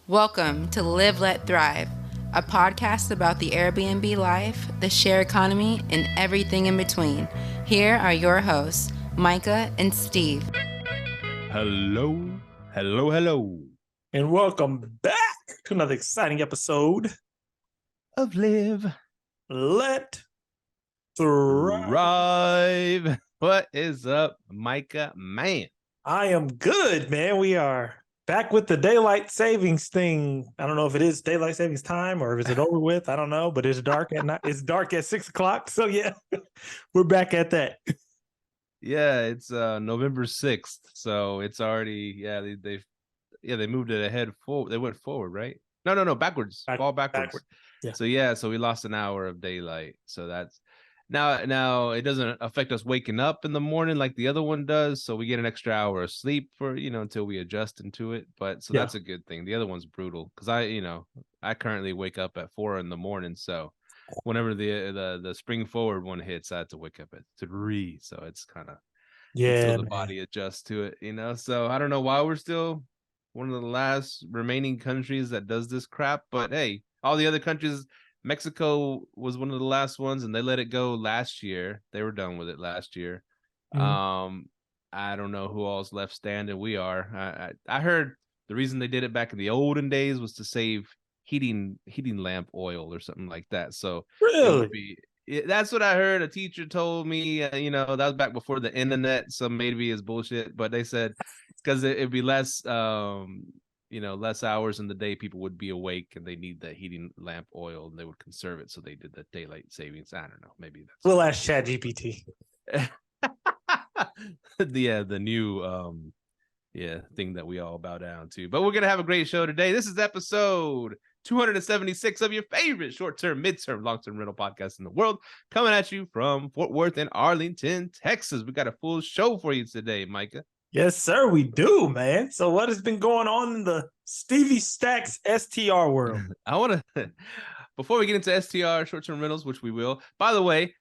Welcome to Live, Let, Thrive, a podcast about the Airbnb life, the share economy, and everything in between. Here are your hosts, Myka and Steve. Hello. And welcome back to another exciting episode Of Live, Let Thrive. What is up, Myka, man? I am good, man. We are back with the daylight savings thing. I don't know if it is daylight savings time or is it over with. I don't know, but it's dark at night. It's dark at 6 o'clock. So yeah, we're back at that. Yeah, it's November 6th, so it's already they moved it ahead forward. They went forward, right? No, backwards. Fall backwards. Yeah. So we lost an hour of daylight. So that's now it doesn't affect us waking up in the morning like the other one does. So we get an extra hour of sleep for until we adjust into it. But so that's a good thing. The other one's brutal because I currently wake up at 4 a.m. So whenever the spring forward one hits, I have to wake up at 3. So it's kind of until the body adjusts to it, So I don't know why we're still one of the last remaining countries that does this crap, but hey, all the other countries, Mexico was one of the last ones, and they let it go last year. They were done with it last year. I don't know who all's left standing. We are. I heard the reason they did it back in the olden days was to save heating lamp oil or something like that. So Really? that's what I heard. A teacher told me, that was back before the internet, so maybe it's bullshit, but they said it's because it'd be less, less hours in the day people would be awake and they need the heating lamp oil and they would conserve it. So they did the daylight savings. I don't know. Maybe that's. We'll ask ChatGPT. The new, thing that we all bow down to. But we're going to have a great show today. This is episode 276 of your favorite short-term, mid-term, long-term rental podcast in the world, coming at you from Fort Worth and Arlington, Texas. We got a full show for you today, Myka. Yes, sir, we do, man. So what has been going on in the Stevie Stacks STR world? I want to, before we get into STR, short-term rentals, which we will, by the way,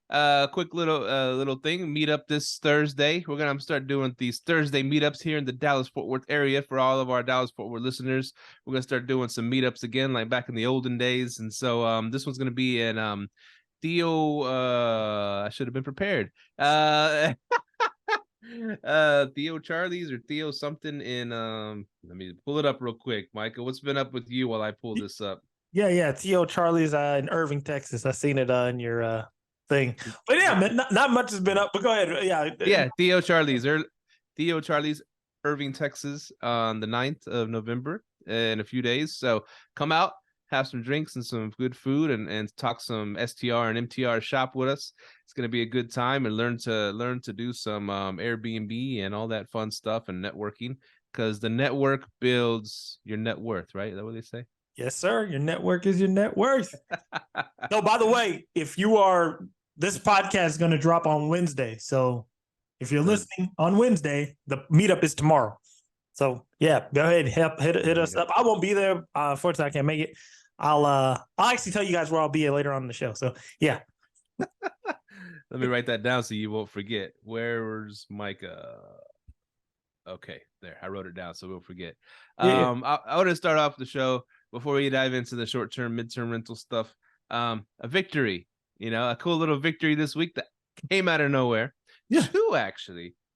quick little thing, meetup this Thursday. We're going to start doing these Thursday meetups here in the Dallas-Fort Worth area for all of our Dallas-Fort Worth listeners. We're going to start doing some meetups again, like back in the olden days. And so this one's going to be in Theo, I should have been prepared. Theo Charlie's or Theo something in let me pull it up real quick. Myka, what's been up with you while I pull this up? Yeah, Teo Charlie's in Irving, Texas. I seen it in your thing. But yeah, man, not much has been up, but go ahead. Yeah, Teo Charlie's Irving, Texas on the 9th of November in a few days. So come out, have some drinks and some good food and talk some STR and MTR shop with us. It's going to be a good time and learn to do some Airbnb and all that fun stuff and networking, because the network builds your net worth, right? Is that what they say? Yes, sir. Your network is your net worth. No, by the way, this podcast is going to drop on Wednesday. So if you're listening on Wednesday, the meetup is tomorrow. So yeah, go ahead, hit us up. I won't be there. Unfortunately, I can't make it. I'll actually tell you guys where I'll be later on in the show. So yeah. Let me write that down so you won't forget. Where's Myka? Okay, there. I wrote it down so we'll forget. I want to start off the show before we dive into the short-term, mid-term rental stuff. A victory, a cool little victory this week that came out of nowhere. Yeah.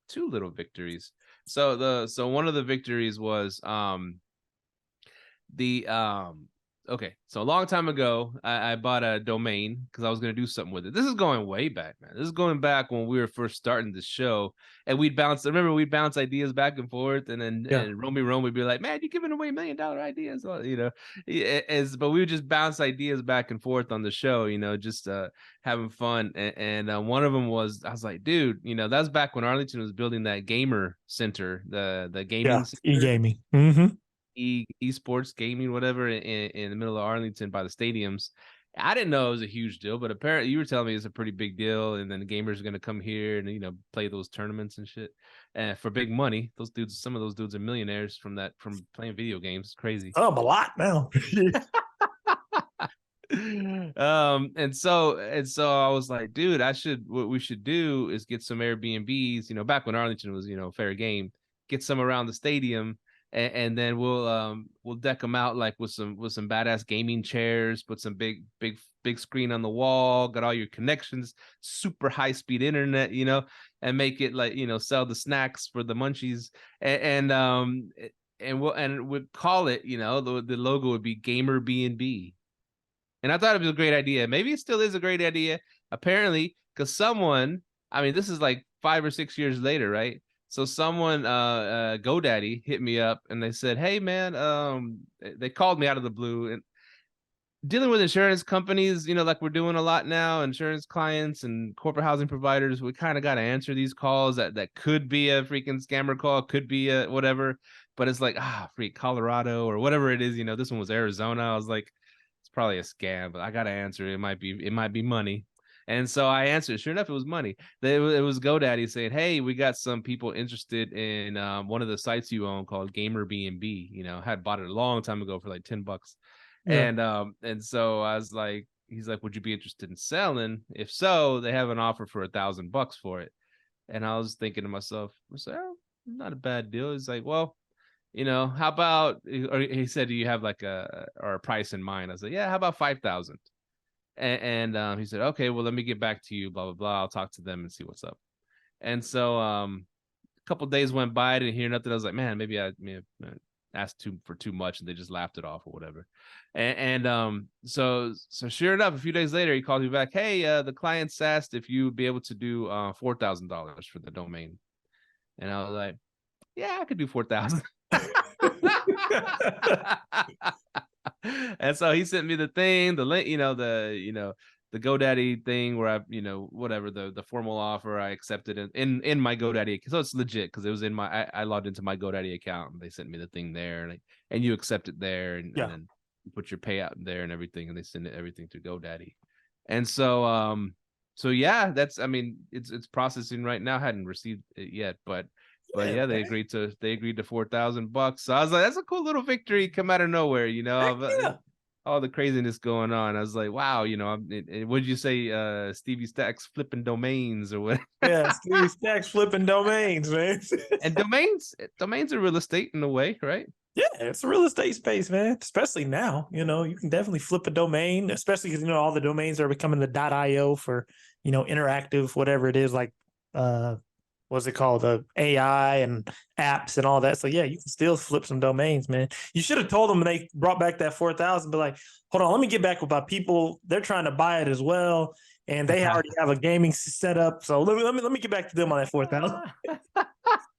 Two little victories. So one of the victories was okay, so a long time ago, I bought a domain because I was going to do something with it. This is going way back, man. This is going back when we were first starting the show, and we'd bounce ideas back and forth, and then and Rome would be like, man, you're giving away $1 million ideas, but we would just bounce ideas back and forth on the show, just having fun. And one of them was, I was like, dude, that's back when Arlington was building that gamer center, the gaming center. E-gaming. Mm-hmm. Esports gaming, whatever, in the middle of Arlington by the stadiums. I didn't know it was a huge deal, but apparently you were telling me it's a pretty big deal, and then the gamers are going to come here and play those tournaments and shit for big money. Some of those dudes are millionaires from playing video games. It's crazy. Oh, a lot now. And so I was like, dude, what we should do is get some Airbnbs, back when Arlington was, fair game, get some around the stadium and then we'll deck them out like with some badass gaming chairs, put some big screen on the wall, got all your connections, super high speed internet, and make it like, sell the snacks for the munchies, and we'll call it, the logo would be GamerBNB. And I thought it was a great idea. Maybe it still is a great idea. Apparently, because someone, I mean, this is like 5 or 6 years later, right? So someone, GoDaddy, hit me up and they said, "Hey man," they called me out of the blue, and dealing with insurance companies, like we're doing a lot now, insurance clients and corporate housing providers, we kind of got to answer these calls that could be a freaking scammer call, could be a whatever, but it's like, freak Colorado or whatever it is, this one was Arizona. I was like, it's probably a scam, but I got to answer. It might be money. And so I answered. Sure enough, it was money. It was GoDaddy saying, "Hey, we got some people interested in one of the sites you own called GamerBNB. Had bought it a long time ago for like $10." Yeah. And so I was like, he's like, "Would you be interested in selling? If so, they have an offer for $1,000 for it." And I was thinking to myself, I said, "Oh, not a bad deal." He's like, "Well, how about?" Or he said, "Do you have like a price in mind?" I was like, "Yeah, how about 5,000?" And he said, "Okay, well, let me get back to you, blah, blah, blah. I'll talk to them and see what's up." And so a couple of days went by, I didn't hear nothing. I was like, man, maybe I asked for too much and they just laughed it off or whatever. And so sure enough, a few days later, he called me back. "Hey, the clients asked if you would be able to do $4,000 for the domain." And I was like, "Yeah, I could do 4,000." And so he sent me the thing, the link, the GoDaddy thing where I, whatever the formal offer, I accepted it in my GoDaddy. So it's legit because it was I logged into my GoDaddy account and they sent me the thing there, and you accept it there, and then you put your payout there and everything, and they send everything to GoDaddy. And so yeah, it's processing right now. I hadn't received it yet, but yeah, they agreed to $4,000. So I was like, that's a cool little victory come out of nowhere, all the craziness going on. I was like, wow, what'd you say, Stevie Stacks flipping domains or what? Yeah, Stevie Stacks flipping domains, man. And domains are real estate in a way, right? Yeah, it's a real estate space, man. Especially now, you can definitely flip a domain, especially because all the domains are becoming the .io for interactive, whatever it is, like what's it called, the AI and apps and all that. So yeah, you can still flip some domains, man. You should have told them when they brought back that 4,000, but like, hold on, let me get back with my people. They're trying to buy it as well, and they already have a gaming setup. So let me get back to them on that 4,000.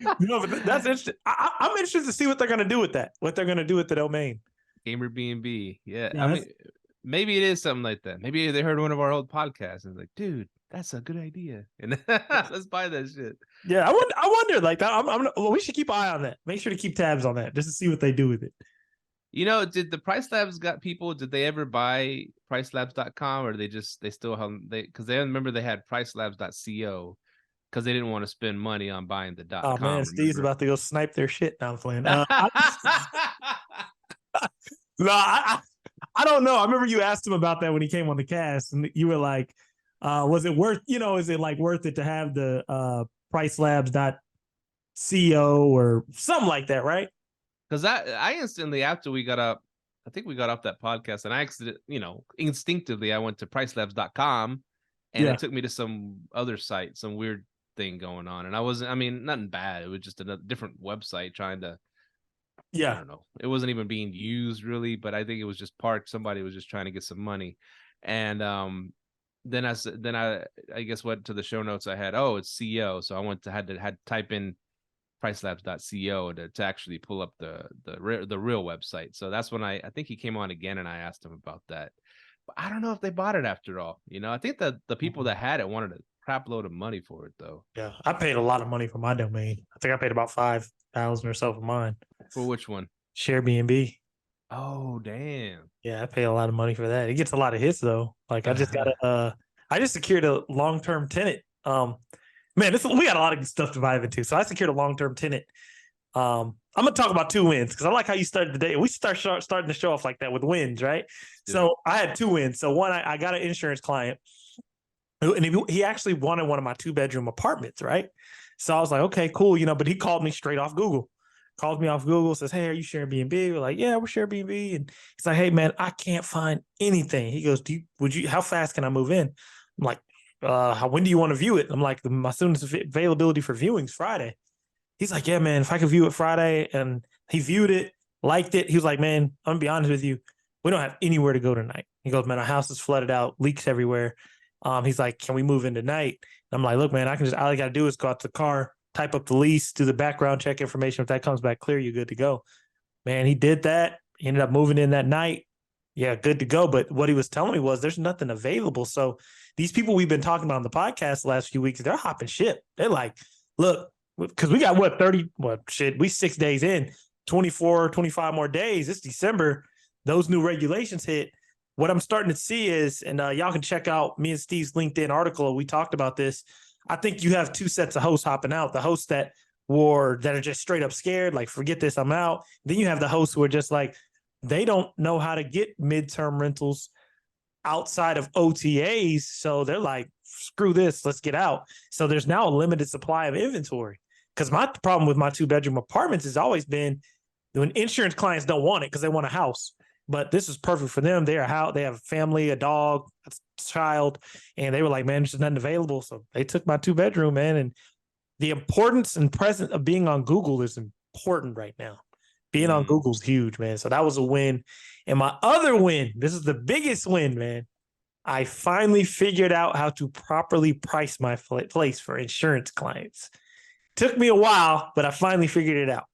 But that's interesting. I'm interested to see what they're going to do with that. What they're going to do with the domain. GamerBNB. Yeah, I mean, maybe it is something like that. Maybe they heard one of our old podcasts and like, dude, that's a good idea, and let's buy that shit. Yeah, I wonder. Like, we should keep an eye on that. Make sure to keep tabs on that just to see what they do with it. Did the Price Labs people? Did they ever buy pricelabs.com, or they still have because they remember they had pricelabs.co because they didn't want to spend money on buying the .com. Oh man, Steve's about to go snipe their shit. Now I'm playing. No, I don't know. I remember you asked him about that when he came on the cast, and you were like, was it worth, is it like worth it to have the pricelabs.co or something like that, right? Because I instantly, after we got up, I think we got off that podcast, and I instinctively I went to pricelabs.com, and it took me to some other site, some weird thing going on, and nothing bad. It was just a different website trying to, I don't know. It wasn't even being used really, but I think it was just parked. Somebody was just trying to get some money, and then I guess went to the show notes. I had, it's CO, so I had to type in pricelabs.co to actually pull up the real website. So that's when I think he came on again, and I asked him about that. But I don't know if they bought it after all. I think that the people that had it wanted a crap load of money for it though. Yeah, I paid a lot of money for my domain. I think I paid about 5,000 or so for mine. For which one? ShareBNB. Oh damn. Yeah, I pay a lot of money for that. It gets a lot of hits though. Like I just got I just secured a long-term tenant. Man, we got a lot of stuff to dive into. So I secured a long-term tenant. I'm gonna talk about 2 wins because I like how you started the day. We starting the show off like that with wins, right? Yeah. So I had 2 wins. So one, I got an insurance client, and he actually wanted one of my 2-bedroom apartments, right? So I was like, okay, cool, but he called me straight off Google. calls me off Google, says, "Hey, are you Sharebnb?" We're like, "Yeah, we're Sharebnb." And he's like, "Hey, man, I can't find anything." He goes, how fast can I move in? I'm like, when do you want to view it? I'm like, my soonest availability for viewings Friday. He's like, "Yeah, man, if I could view it Friday." And he viewed it, liked it. He was like, "Man, I'm gonna be honest with you. We don't have anywhere to go tonight." He goes, "Man, our house is flooded out, leaks everywhere." He's like, "Can we move in tonight?" And I'm like, "Look, man, all I got to do is go out to the car, type up the lease, do the background check information. If that comes back clear, you're good to go." Man, he did that. He ended up moving in that night. Yeah, good to go. But what he was telling me was there's nothing available. So these people we've been talking about on the podcast the last few weeks, they're hopping ship. They're like, "Look, because we got we 6 days in, 24, 25 more days. It's December. Those new regulations hit. What I'm starting to see is, and y'all can check out me and Steve's LinkedIn article. We talked about this. I think you have two sets of hosts hopping out. The hosts that are just straight up scared, like, forget this, I'm out. Then you have the hosts who are just like, they don't know how to get midterm rentals outside of OTAs. So they're like, screw this, let's get out. So there's now a limited supply of inventory. Because my problem with my 2-bedroom apartments has always been when insurance clients don't want it because they want a house. But this is perfect for them. They have a family, a dog, a child, and they were like, "Man, there's nothing available." So they took my 2-bedroom, man. And the importance and presence of being on Google is important right now. Being on Google is huge, man. So that was a win. And my other win, this is the biggest win, man. I finally figured out how to properly price my place for insurance clients. Took me a while, but I finally figured it out.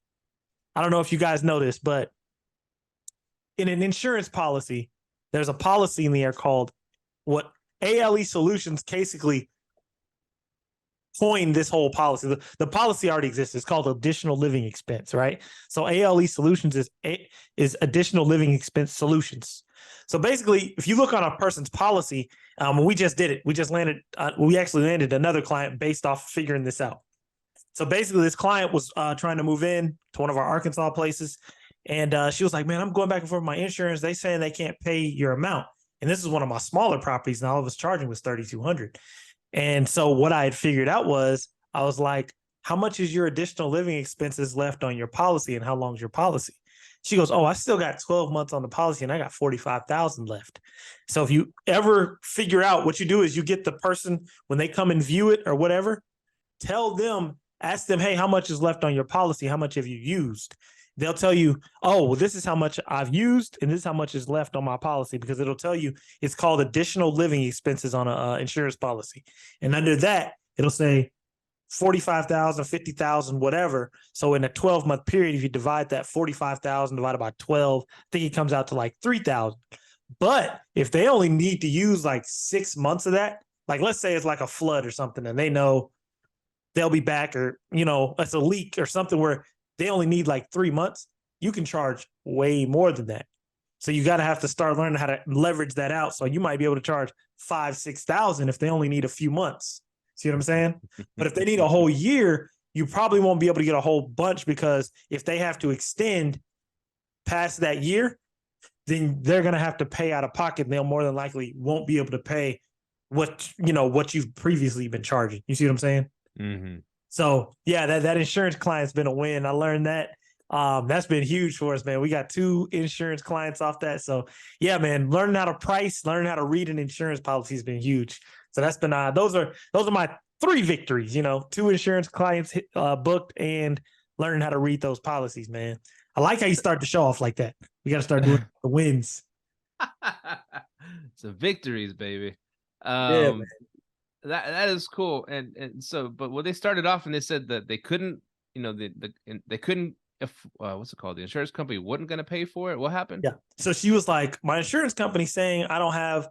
I don't know if you guys know this, but in an insurance policy, there's a policy in there called what ALE Solutions basically coined this whole policy. The policy already exists. It's called additional living expense, right? So ALE Solutions is additional living expense solutions. So basically, if you look on a person's policy, we just did it. We actually landed another client based off figuring this out. So basically, this client was trying to move in to one of our Arkansas places. And she was like, "Man, I'm going back and forth with my insurance. They saying they can't pay your amount." And this is one of my smaller properties, and all I was charging was $3,200. And so what I had figured out was, I was like, "How much is your additional living expenses left on your policy, and how long is your policy?" She goes, "Oh, I still got 12 months on the policy, and I got 45,000 left." So if you ever figure out, what you do is you get the person, when they come and view it or whatever, ask them, "Hey, how much is left on your policy? How much have you used?" They'll tell you, "Oh, well, this is how much I've used, and this is how much is left on my policy," because it'll tell you it's called additional living expenses on an insurance policy. And under that, it'll say 45,000, 50,000, whatever. So in a 12-month period, if you divide that 45,000 divided by 12, I think it comes out to like 3,000. But if they only need to use like 6 months of that, like let's say it's like a flood or something, and they know they'll be back, or, it's a leak or something where they only need like 3 months, you can charge way more than that. So you got to have to start learning how to leverage that out. So you might be able to charge 5,000, 6,000 if they only need a few months. See what I'm saying? But if they need a whole year, you probably won't be able to get a whole bunch, because if they have to extend past that year, then they're going to have to pay out of pocket, and they'll more than likely won't be able to pay what you've previously been charging. You see what I'm saying? Mm-hmm. So yeah, that insurance client's been a win. I learned that. That's been huge for us, man. We got 2 insurance clients off that. So yeah, man, learning how to price, learning how to read an insurance policy has been huge. So that's been those are my 3 victories. 2 insurance clients booked, and learning how to read those policies, man. I like how you start the show off like that. We got to start doing the wins. Some victories, baby. Yeah, man. That is cool. And so, but when they started off and they said that they couldn't, they couldn't, if what's it called? The insurance company wasn't going to pay for it. What happened? Yeah. So she was like, "My insurance company saying I don't have,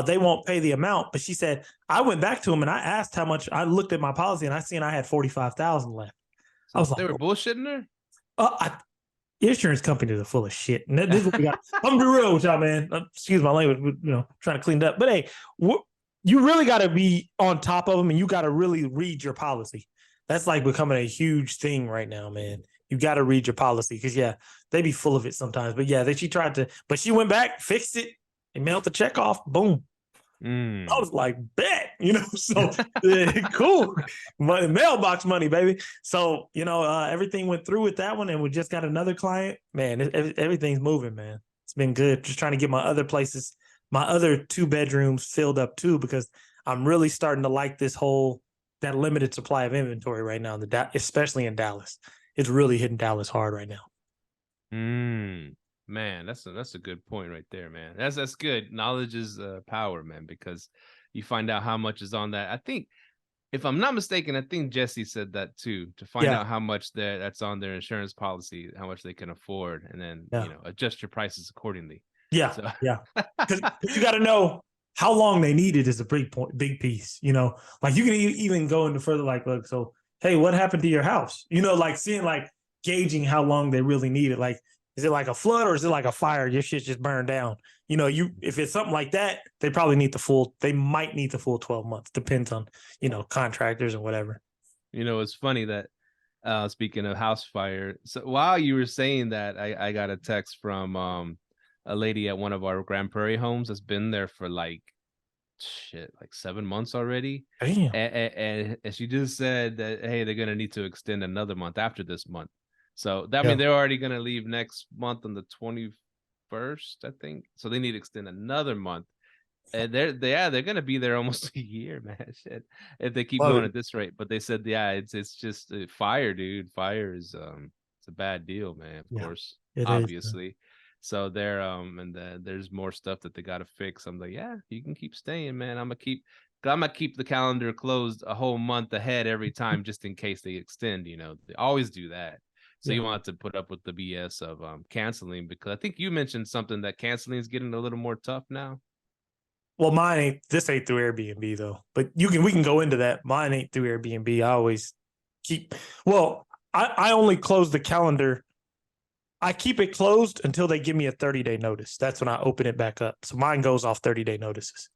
they won't pay the amount." But she said, I went back to him and I asked how much. I looked at my policy and I seen I had 45,000 left. So I was they like, were bullshitting her. Insurance companies are full of shit. And this is what we got. I'm gonna be real with y'all, man. Excuse my language, trying to clean it up. But hey, you really got to be on top of them, and you got to really read your policy. That's like becoming a huge thing right now, man. You got to read your policy, because they be full of it sometimes. But yeah, she tried to, but she went back, fixed it, and mailed the check off. Boom. I was like, bet, so cool. Mailbox money, baby. So, everything went through with that one, and we just got another client. Man, everything's moving, man. It's been good. Just trying to get my other places, my other 2 bedrooms filled up too, because I'm really starting to like that limited supply of inventory right now, especially in Dallas. It's really hitting Dallas hard right now. Man, that's a good point right there, man. That's good. Knowledge is power, man, because you find out how much is on that. I think, if I'm not mistaken, I think Jesse said that too, to find out how much that's on their insurance policy, how much they can afford, and then adjust your prices accordingly. Yeah, so. Yeah. Because you got to know how long they need it is a big piece. Like you can even go into further, like, look, so hey, what happened to your house? Like seeing, like gauging how long they really need it. Like, is it like a flood or is it like a fire? Your shit just burned down. If it's something like that, they might need the full 12 months. Depends on, contractors and whatever. It's funny that speaking of house fire, so while you were saying that, I got a text from a lady at one of our Grand Prairie homes that's been there for like 7 months already. Damn. And she just said that, hey, they're gonna need to extend another month after this month. So that means they're already gonna leave next month on the 21st, I think. So they need to extend another month. And they're gonna be there almost a year, man. Shit, if they keep going at this rate. But they said, it's just fire, dude. Fire is it's a bad deal, man. Of course, obviously. Is. So they're and there's more stuff that they gotta fix. I'm like, yeah, you can keep staying, man. I'm gonna keep the calendar closed a whole month ahead every time, just in case they extend. They always do that. So you want to put up with the BS of canceling, because I think you mentioned something that canceling is getting a little more tough now. Well, this ain't through Airbnb though, but we can go into that. Mine ain't through Airbnb. I always I only close the calendar. I keep it closed until they give me a 30-day notice. That's when I open it back up. So mine goes off 30-day notices.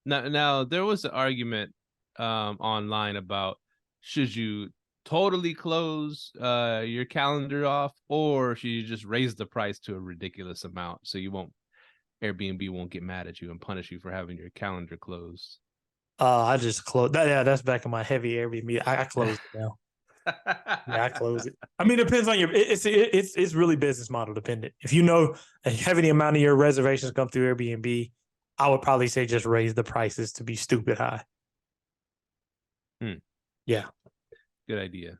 Now there was an argument online about, should you totally close your calendar off, or should you just raise the price to a ridiculous amount so Airbnb won't get mad at you and punish you for having your calendar closed? I just close that. Yeah, that's back in my heavy Airbnb. I close it now. Yeah, I close it. I mean, it depends on it's really business model dependent. If a heavy amount of your reservations come through Airbnb, I would probably say just raise the prices to be stupid high. Yeah. Good idea.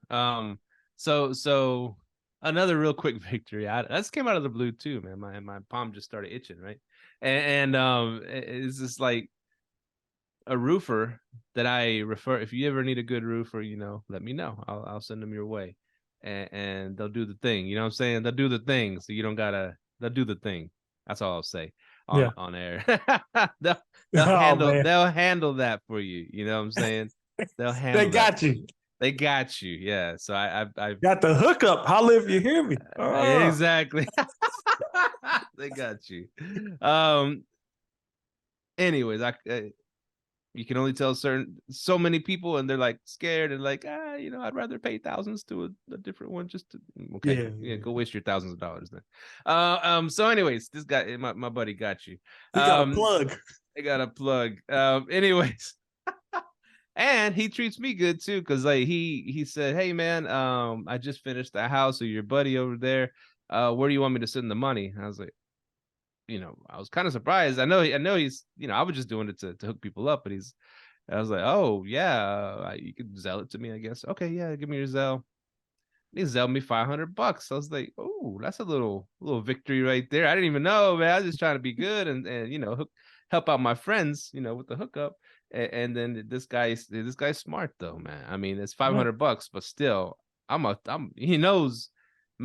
So another real quick victory. That came out of the blue too, man. My palm just started itching, right? And it's just like a roofer that I refer. If you ever need a good roofer, let me know. I'll send them your way, and they'll do the thing. You know what I'm saying? They'll do the thing, so you don't gotta. They'll do the thing. That's all I'll say on air. They'll handle that for you. You know what I'm saying? They'll handle. They got you. They got you, yeah. So I've got the hookup. Holla if you hear me. Exactly. They got you. Anyways, you can only tell so many people, and they're like scared and like, I'd rather pay thousands to a different one just to go waste your thousands of dollars then. So anyways, this guy, my buddy, got you. He got a plug. I got a plug. Anyways. And he treats me good too, because like he said, hey man, I just finished the house of your buddy over there. Where do you want me to send the money? And I was like, I was kind of surprised. I know he's, I was just doing it to hook people up, but I was like, oh yeah, you could Zelle it to me, I guess. Okay, yeah, give me your Zelle. He Zelled me $500. I was like, oh, that's a little victory right there. I didn't even know, man. I was just trying to be good and help out my friends, with the hookup. And then this guy's smart though, man. I mean, it's $500, but still, he knows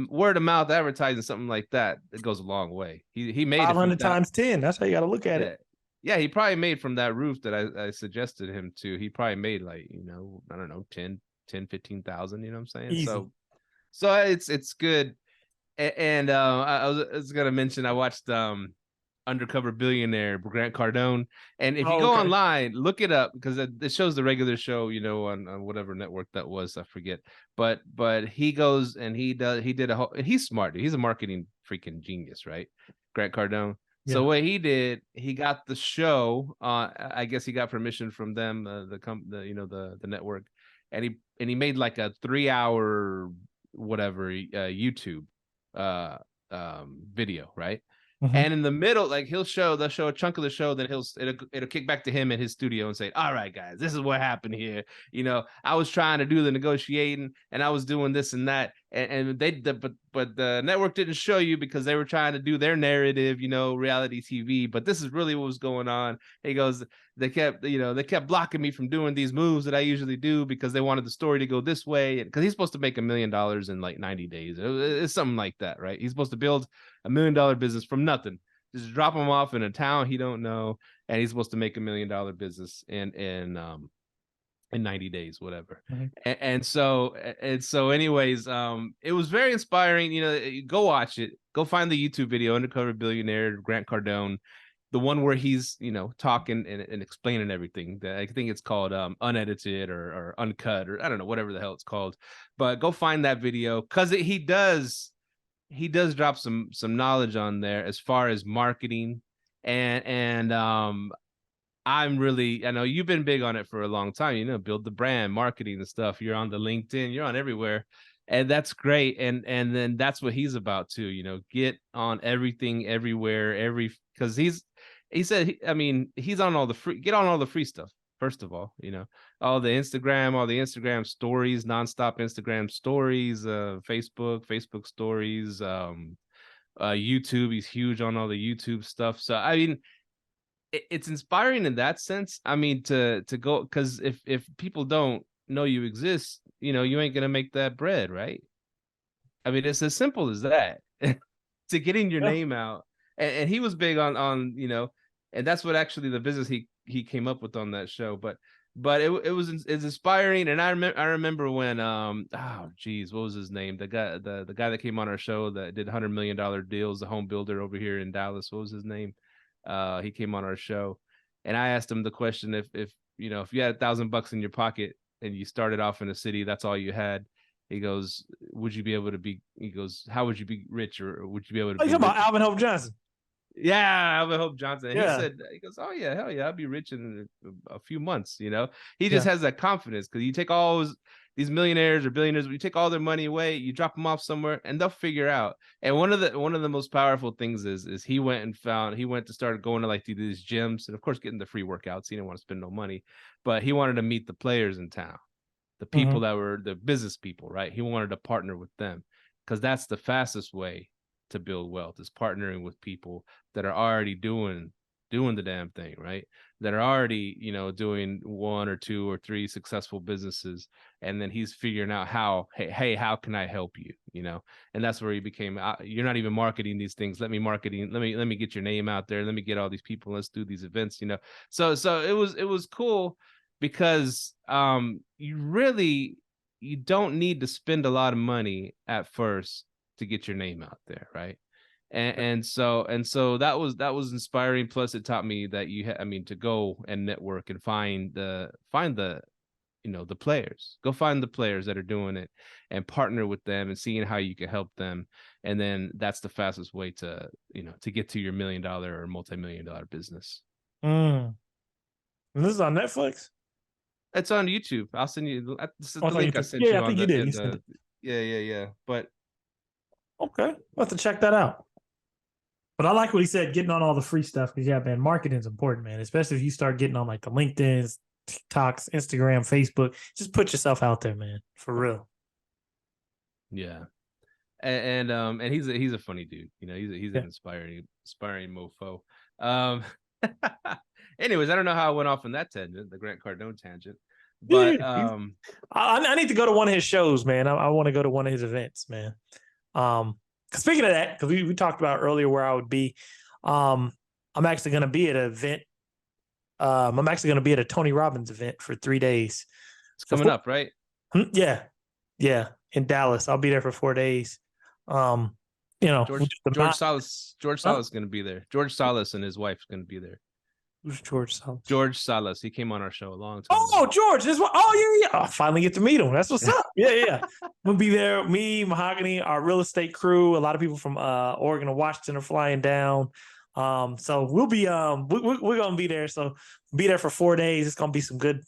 word of mouth advertising something like that. It goes a long way. He made 500 times 10. That's how you got to look at it. Yeah, he probably made from that roof that I suggested him to. He probably made like, I don't know, 10, 15,000. You know what I'm saying? Easy. So it's good. And I was gonna mention, I watched Undercover Billionaire, Grant Cardone, and if you go online, look it up, because it shows the regular show, on whatever network that was, I forget. But he goes and he did a whole, and he's smart, dude. He's a marketing freaking genius, right? Grant Cardone. So what he did, he got the show. I guess he got permission from them, the network, and he made like a 3-hour whatever YouTube video, right? Mm-hmm. And in the middle, like they'll show a chunk of the show, then it'll kick back to him in his studio and say, "All right, guys, this is what happened here. I was trying to do the negotiating, and I was doing this and that, and but the network didn't show you because they were trying to do their narrative, reality TV. But this is really what was going on." He goes, they kept blocking me from doing these moves that I usually do because they wanted the story to go this way, and because he's supposed to make $1 million in like 90 days. It's something like that, right? He's supposed to build $1 million business from nothing. Just drop him off in a town he don't know, and he's supposed to make $1 million business in 90 days, whatever. Mm-hmm. And so anyways, it was very inspiring. Go watch it. Go find the YouTube video, Undercover Billionaire, Grant Cardone, the one where he's talking and explaining everything. I think it's called unedited or uncut, or I don't know, whatever the hell it's called. But go find that video, because he does drop some knowledge on there as far as marketing, and I know you've been big on it for a long time, build the brand, marketing and stuff. You're on the LinkedIn, you're on everywhere, and that's great. And then that's what he's about too, get on everything, everywhere, because he said, he's on all the free stuff. First of all, all the Instagram stories, nonstop Instagram stories, Facebook stories, YouTube. He's huge on all the YouTube stuff. So, it's inspiring in that sense. To go, because if people don't know you exist, you ain't going to make that bread, right? It's as simple as that. To getting your name out. And he was big on, and that's what actually the business he came up with on that show. But it's inspiring. And I remember when what was his name? The guy that came on our show that did $100 million deals, the home builder over here in Dallas. What was his name? He came on our show, and I asked him the question, if you had $1,000 in your pocket and you started off in a city, that's all you had. He goes, would you be able to be? He goes, how would you be rich, or would you be able to? You talking about Alvin Hope Johnson? Yeah, Alvin Hope Johnson. And he goes, oh yeah, hell yeah, I'll be rich in a few months. He just has that confidence, because you take all these millionaires or billionaires, you take all their money away, you drop them off somewhere, and they'll figure out. And one of the most powerful things is he went to start going to like these gyms, and of course getting the free workouts. He didn't want to spend no money, but he wanted to meet the players in town, the people that were the business people, right? He wanted to partner with them, because that's the fastest way to build wealth, is partnering with people that are already doing the damn thing, right? That are already, doing 1 or 2 or 3 successful businesses. And then he's figuring out how can I help you? And that's where he became, you're not even marketing these things. Let me get your name out there. Let me get all these people. Let's do these events, So it was cool, because you don't need to spend a lot of money at first to get your name out there, right? And so that was inspiring. Plus, it taught me that to go and network and find the the players. Go find the players that are doing it and partner with them and seeing how you can help them. And then that's the fastest way to to get to your $1 million or multi-million-dollar business. And this is on Netflix? It's on YouTube. I'll send you the link I sent you. I think you did. Yeah. But okay, I'll have to check that out. But I like what he said, getting on all the free stuff, because man, marketing is important, man. Especially if you start getting on like the LinkedIn's, TikToks, Instagram, Facebook. Just put yourself out there, man, for real. Yeah, and he's a funny dude. He's an inspiring mofo. Anyways, I don't know how I went off on that tangent, the Grant Cardone tangent. But I need to go to one of his shows, man. I want to go to one of his events, man. Speaking of that, because we talked about earlier where I would be, I'm actually going to be at an event. I'm actually going to be at a Tony Robbins event for 3 days. It's coming up, right? Yeah, in Dallas. I'll be there for 4 days. George Salas is going to be there. George Salas and his wife's going to be there. Who's George Salas? George Salas. He came on our show a long time ago. Oh, George. This one. Oh, yeah. I finally get to meet him. That's what's up. Yeah. We'll be there. Me, Mahogany, our real estate crew. A lot of people from Oregon and Washington are flying down. So we'll be we're gonna be there. So be there for 4 days. It's gonna be some good,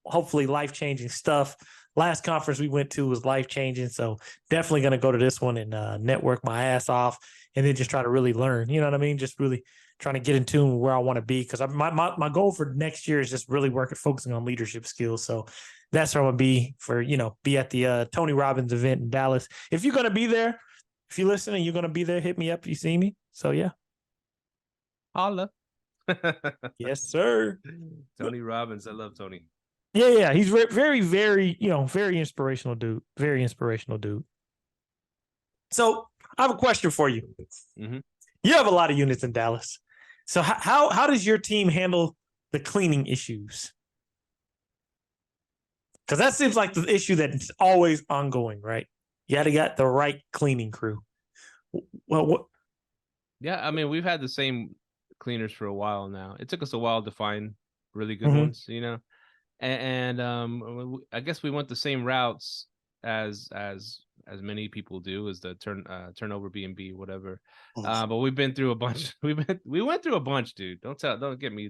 hopefully life-changing stuff. Last conference we went to was life-changing. So definitely gonna go to this one and network my ass off, and then just try to really learn. You know what I mean? Just really trying to get in tune with where I want to be. Because my goal for next year is just really focusing on leadership skills. So that's where I'm gonna be for, be at the Tony Robbins event in Dallas. If you're gonna be there, if you're listening, you're gonna be there, hit me up if you see me. So yeah. Holla. Yes, sir. Tony Robbins. I love Tony. Yeah. He's very, very, very inspirational dude. Very inspirational dude. So I have a question for you. Mm-hmm. You have a lot of units in Dallas. So how does your team handle the cleaning issues? Because that seems like the issue that's always ongoing, right? You got to get the right cleaning crew. Well, what? Yeah, I mean, we've had the same cleaners for a while now. It took us a while to find really good ones, and I guess we went the same routes as many people do, as the turnover BNB, whatever. But we've been through a bunch. We went through a bunch, dude. Don't get me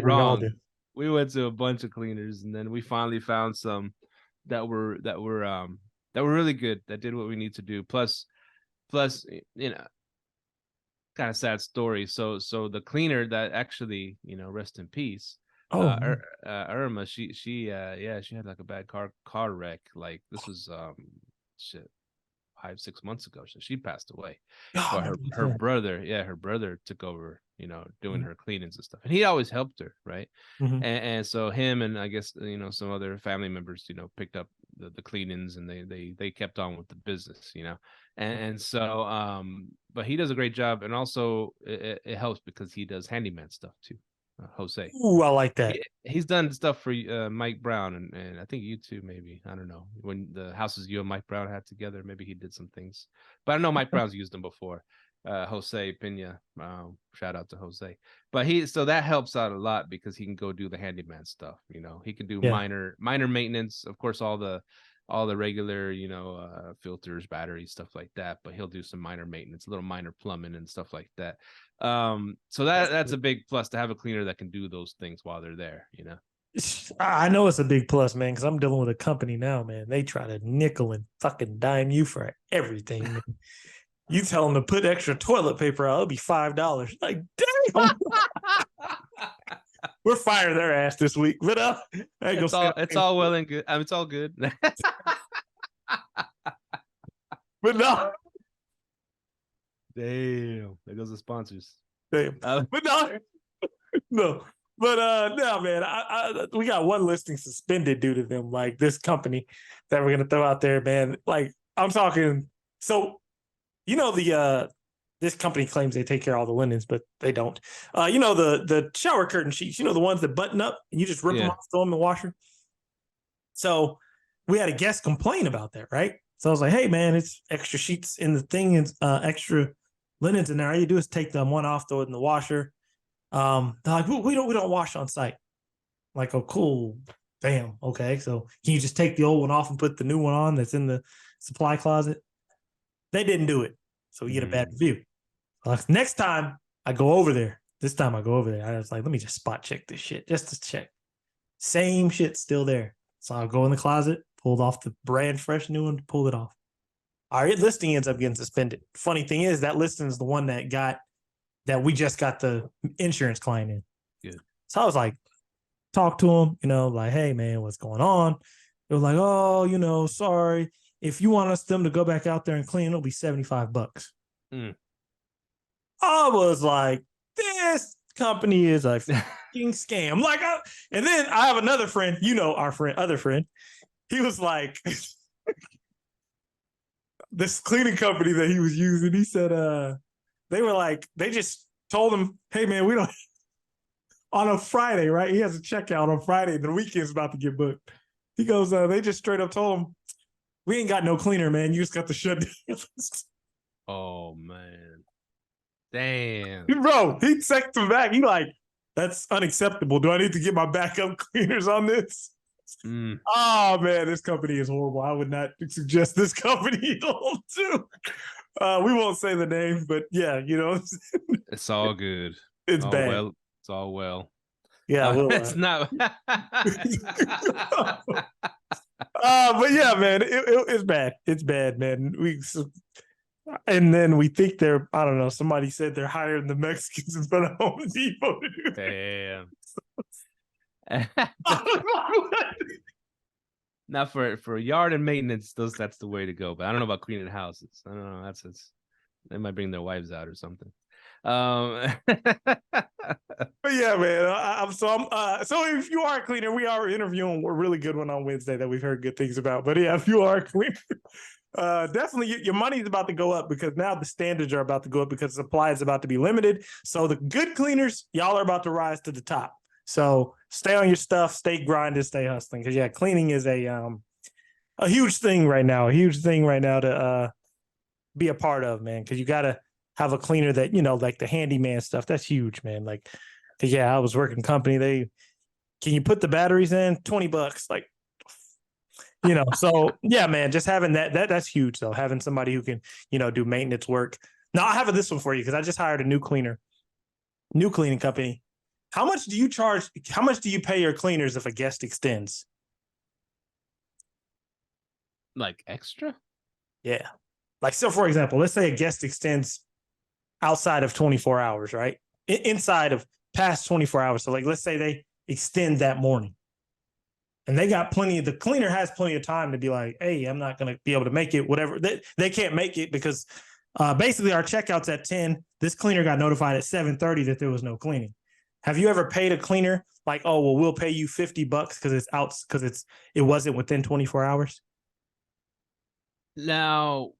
wrong. We went to a bunch of cleaners, and then we finally found some that were really good, that did what we need to do. Plus, kind of sad story. So the cleaner that actually, rest in peace. Irma, she had like a bad car wreck. Like this was 5-6 months ago. So she passed away. But her brother took over, doing her cleanings and stuff. And he always helped her, right? Mm-hmm. And so him and I guess some other family members, picked up the cleanings, and they kept on with the business, and so but he does a great job, and also it helps because he does handyman stuff too. Jose. Ooh, I like that. He's done stuff for Mike Brown, and I think you too, maybe. I don't know. When the houses you and Mike Brown had together, maybe he did some things. But I know Mike Brown's used them before. Jose Pena, shout out to Jose. But so that helps out a lot because he can go do the handyman stuff. He can do minor maintenance, of course, all the regular, filters, batteries, stuff like that. But he'll do some minor maintenance, a little minor plumbing and stuff like that. So that's a big plus, to have a cleaner that can do those things while they're there. I know it's a big plus, man, because I'm dealing with a company now, man. They try to nickel and fucking dime you for everything. Man. You tell them to put extra toilet paper out, it'll be $5. Like, damn. We're firing their ass this week, but it's all well and good. It's all good. But no. Damn, there goes the sponsors. Damn. But no. But no, man. We got one listing suspended due to them, like this company that we're gonna throw out there, man. Like I'm talking. So, this company claims they take care of all the linens, but they don't. The shower curtain sheets, the ones that button up and you just rip them off, throw them in the washer. So we had a guest complain about that, right? So I was like, hey, man, it's extra sheets in the thing and extra linens in there. All you do is take them one off, throw it in the washer. They're like, we don't wash on site. I'm like, oh, cool. Damn. Okay. So can you just take the old one off and put the new one on that's in the supply closet? They didn't do it. So we get a bad review. Next time I go over there, I was like, let me just spot check this shit just to check. Same shit still there. So I'll go in the closet, pulled off the brand fresh new one, pulled it off. Our listing ends up getting suspended. Funny thing is that listing is the one that we just got the insurance claim in. Good. So I was like, talk to him, like, hey man, what's going on? They were like, oh, sorry. If you want them to go back out there and clean, it'll be $75. I was like, this company is a fucking scam. Like, and then I have another friend, our other friend. He was like, this cleaning company that he was using, he said, they were like, they just told him, hey man, we don't, on a Friday, right? He has a checkout on Friday. The weekend's about to get booked. He goes, they just straight up told him, we ain't got no cleaner, man. You just got to shut down. Oh man. Damn. Bro, he texted him back. He like, that's unacceptable. Do I need to get my backup cleaners on this? Oh man, this company is horrible. I would not suggest this company too. We won't say the name, but yeah, you know, It's all good. it's all bad. Well, it's all well. Yeah, It's not. but yeah, man, it's bad. It's bad, man. And then we think they're, I don't know, somebody said they're hiring the Mexicans in front of Home Depot to do that. Damn. Now for yard and maintenance, that's the way to go. But I don't know about cleaning houses. I don't know. They might bring their wives out or something. But yeah, man. So if you are a cleaner, we are interviewing a really good one on Wednesday that we've heard good things about. But yeah, if you are a cleaner, definitely your money's about to go up because now the standards are about to go up because supply is about to be limited. So the good cleaners, y'all are about to rise to the top. So stay on your stuff, stay grinding, stay hustling. Because yeah, cleaning is a huge thing right now. A huge thing right now to be a part of, man. Because you gotta have a cleaner that, you know, like the handyman stuff. That's huge, man. Like, yeah, I was working company. Can you put the batteries in? $20, like, you know. So yeah, man, just having that's huge though. Having somebody who can, you know, do maintenance work. Now I have this one for you because I just hired a new cleaning company. How much do you charge? How much do you pay your cleaners if a guest extends? Like extra? Yeah. Like, so for example, let's say a guest extends outside of 24 hours, right? Inside of past 24 hours. So like, let's say they extend that morning and the cleaner has plenty of time to be like, hey, I'm not going to be able to make it, whatever. They can't make it because basically our checkout's at 10. This cleaner got notified at 7:30 that there was no cleaning. Have you ever paid a cleaner like, oh, well, we'll pay you $50 because it wasn't within 24 hours? Now,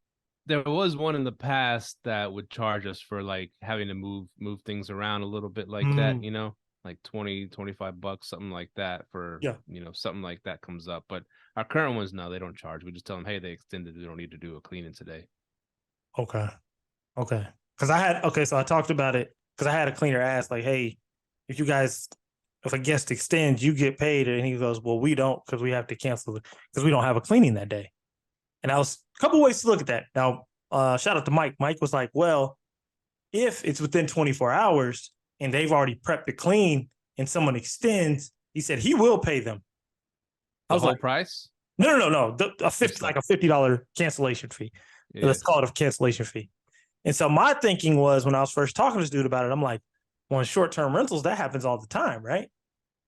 there was one in the past that would charge us for like having to move things around a little bit like that, you know, like $20-$25, something like that for, you know, something like that comes up. But our current ones, no, they don't charge. We just tell them, hey, they extended. They don't need to do a cleaning today. Okay. So I talked about it because I had a cleaner ask like, hey, if a guest extends, you get paid. And he goes, well, we don't because we have to cancel it because we don't have a cleaning that day. And I was a couple ways to look at that. Now, shout out to Mike. Mike was like, well, if it's within 24 hours and they've already prepped the clean and someone extends, he said he will pay them. The whole price? No. A $50 cancellation fee. Yeah. Let's call it a cancellation fee. And so my thinking was when I was first talking to this dude about it, I'm like, well, in short-term rentals, that happens all the time, right?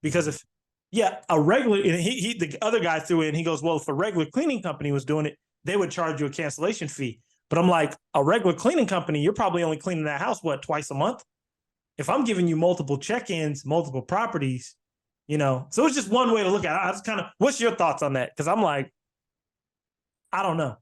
Because a regular, and the other guy threw in, he goes, well, if a regular cleaning company was doing it, they would charge you a cancellation fee. But I'm like, a regular cleaning company, you're probably only cleaning that house, twice a month? If I'm giving you multiple check-ins, multiple properties, you know, so it's just one way to look at it. I just what's your thoughts on that? Because I'm like, I don't know.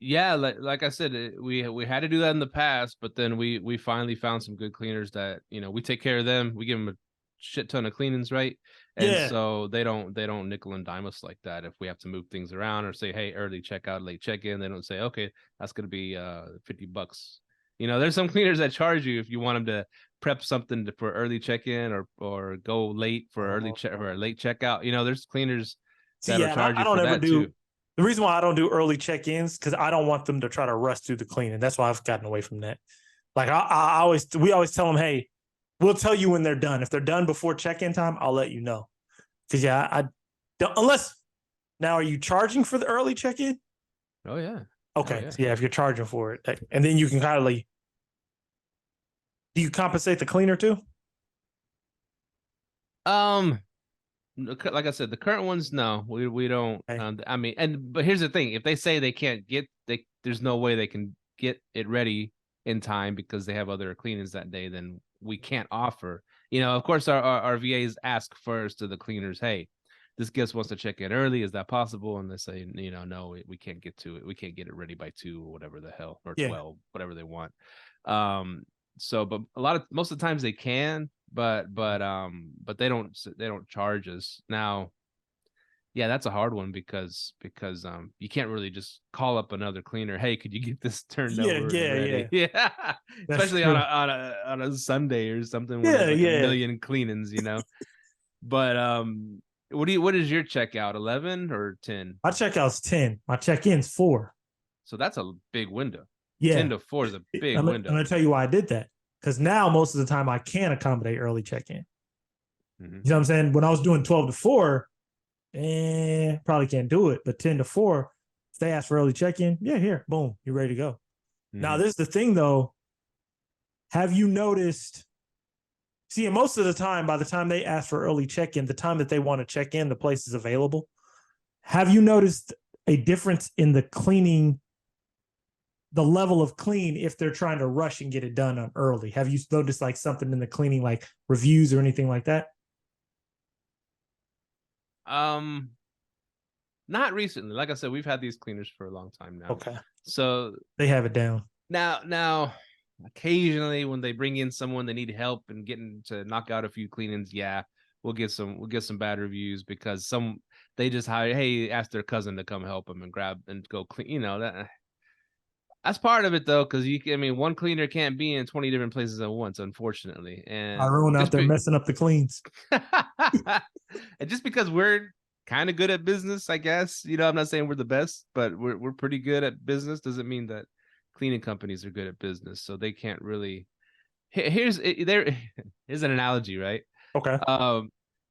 Yeah, like I said, we had to do that in the past, but then we finally found some good cleaners that, you know, we take care of them. We give them a shit ton of cleanings, right? And so they don't nickel and dime us like that. If we have to move things around or say, hey, early checkout, late check-in, they don't say, okay, that's going to be $50. You know, there's some cleaners that charge you if you want them to prep something for early check-in or go late for or a late checkout. You know, there's cleaners that'll charge you for that too. The reason why I don't do early check-ins because I don't want them to try to rush through the cleaning. That's why I've gotten away from that. Like we always tell them, hey, we'll tell you when they're done. If they're done before check-in time, I'll let you know. Because I don't, unless now, are you charging for the early check-in? Oh yeah. Okay. Oh, yeah. So yeah, if you're charging for it, and then you can do you compensate the cleaner too? Like I said, the current ones, no, we don't. Okay. I mean, but here's the thing: if they say they can't there's no way they can get it ready in time because they have other cleanings that day, then we can't offer. You know, of course, our VAs ask first to the cleaners, hey, this guest wants to check in early. Is that possible? And they say, you know, no, we can't get to it. We can't get it ready by 2 or whatever the hell, or 12, whatever they want. So, but most of the times they can, but they don't charge us. Now, yeah, that's a hard one because you can't really just call up another cleaner. Hey, could you get this turned over? Yeah. Especially on a Sunday or something where there's like a million cleanings, you know. But what is your checkout? 11 or 10? My checkout's 10. My check-in's 4. So that's a big window. Yeah. 10 to 4 is a big window. I'm going to tell you why I did that. Because now most of the time I can accommodate early check-in. You know what I'm saying? When I was doing 12 to 4, probably can't do it. But 10 to 4, if they ask for early check-in, yeah, here, boom, you're ready to go. Now, this is the thing, though. Have you noticed? See, and most of the time, by the time they ask for early check-in, the time that they want to check in, the place is available. Have you noticed a difference in the cleaning, the level of clean, if they're trying to rush and get it done on early? Have you noticed like something in the cleaning, like reviews or anything like that? Not recently. Like I said, we've had these cleaners for a long time now. Okay. So they have it down. Now occasionally when they bring in someone they need help and getting to knock out a few cleanings, yeah, we'll get some bad reviews because they just ask their cousin to come help them and grab and go clean. You know, that's part of it though, because one cleaner can't be in 20 different places at once, unfortunately. And Tyrone out there messing up the cleans. And just because we're kind of good at business, I guess, you know, I'm not saying we're the best, but we're pretty good at business, doesn't mean that cleaning companies are good at business. So they can't really. Here's an analogy, right? Okay.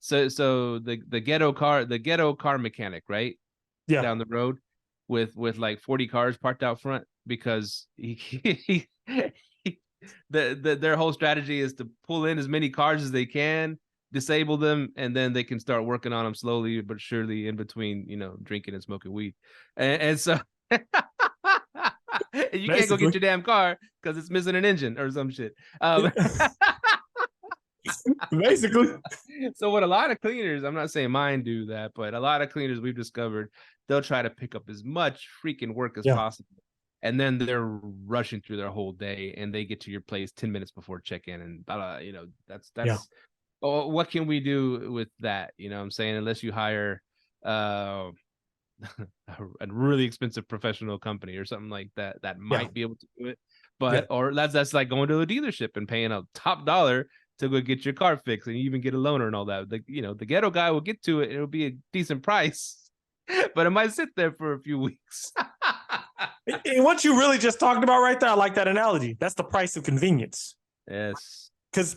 So the ghetto car mechanic, right? Yeah. Down the road with like 40 cars parked out front because their whole strategy is to pull in as many cars as they can, disable them, and then they can start working on them slowly but surely in between, you know, drinking and smoking weed. And so you can't go get your damn car because it's missing an engine or some shit. Basically. So what a lot of cleaners, I'm not saying mine do that, but a lot of cleaners we've discovered, they'll try to pick up as much freaking work as possible. And then they're rushing through their whole day and they get to your place 10 minutes before check-in. And, you know, that's what can we do with that? You know what I'm saying? Unless you hire a really expensive professional company or something like that might be able to do it. But or that's like going to a dealership and paying a top dollar to go get your car fixed, and you even get a loaner and all that. The ghetto guy will get to it and it'll be a decent price, but it might sit there for a few weeks. And what you really just talked about right there, I like that analogy. That's the price of convenience. Yes. Because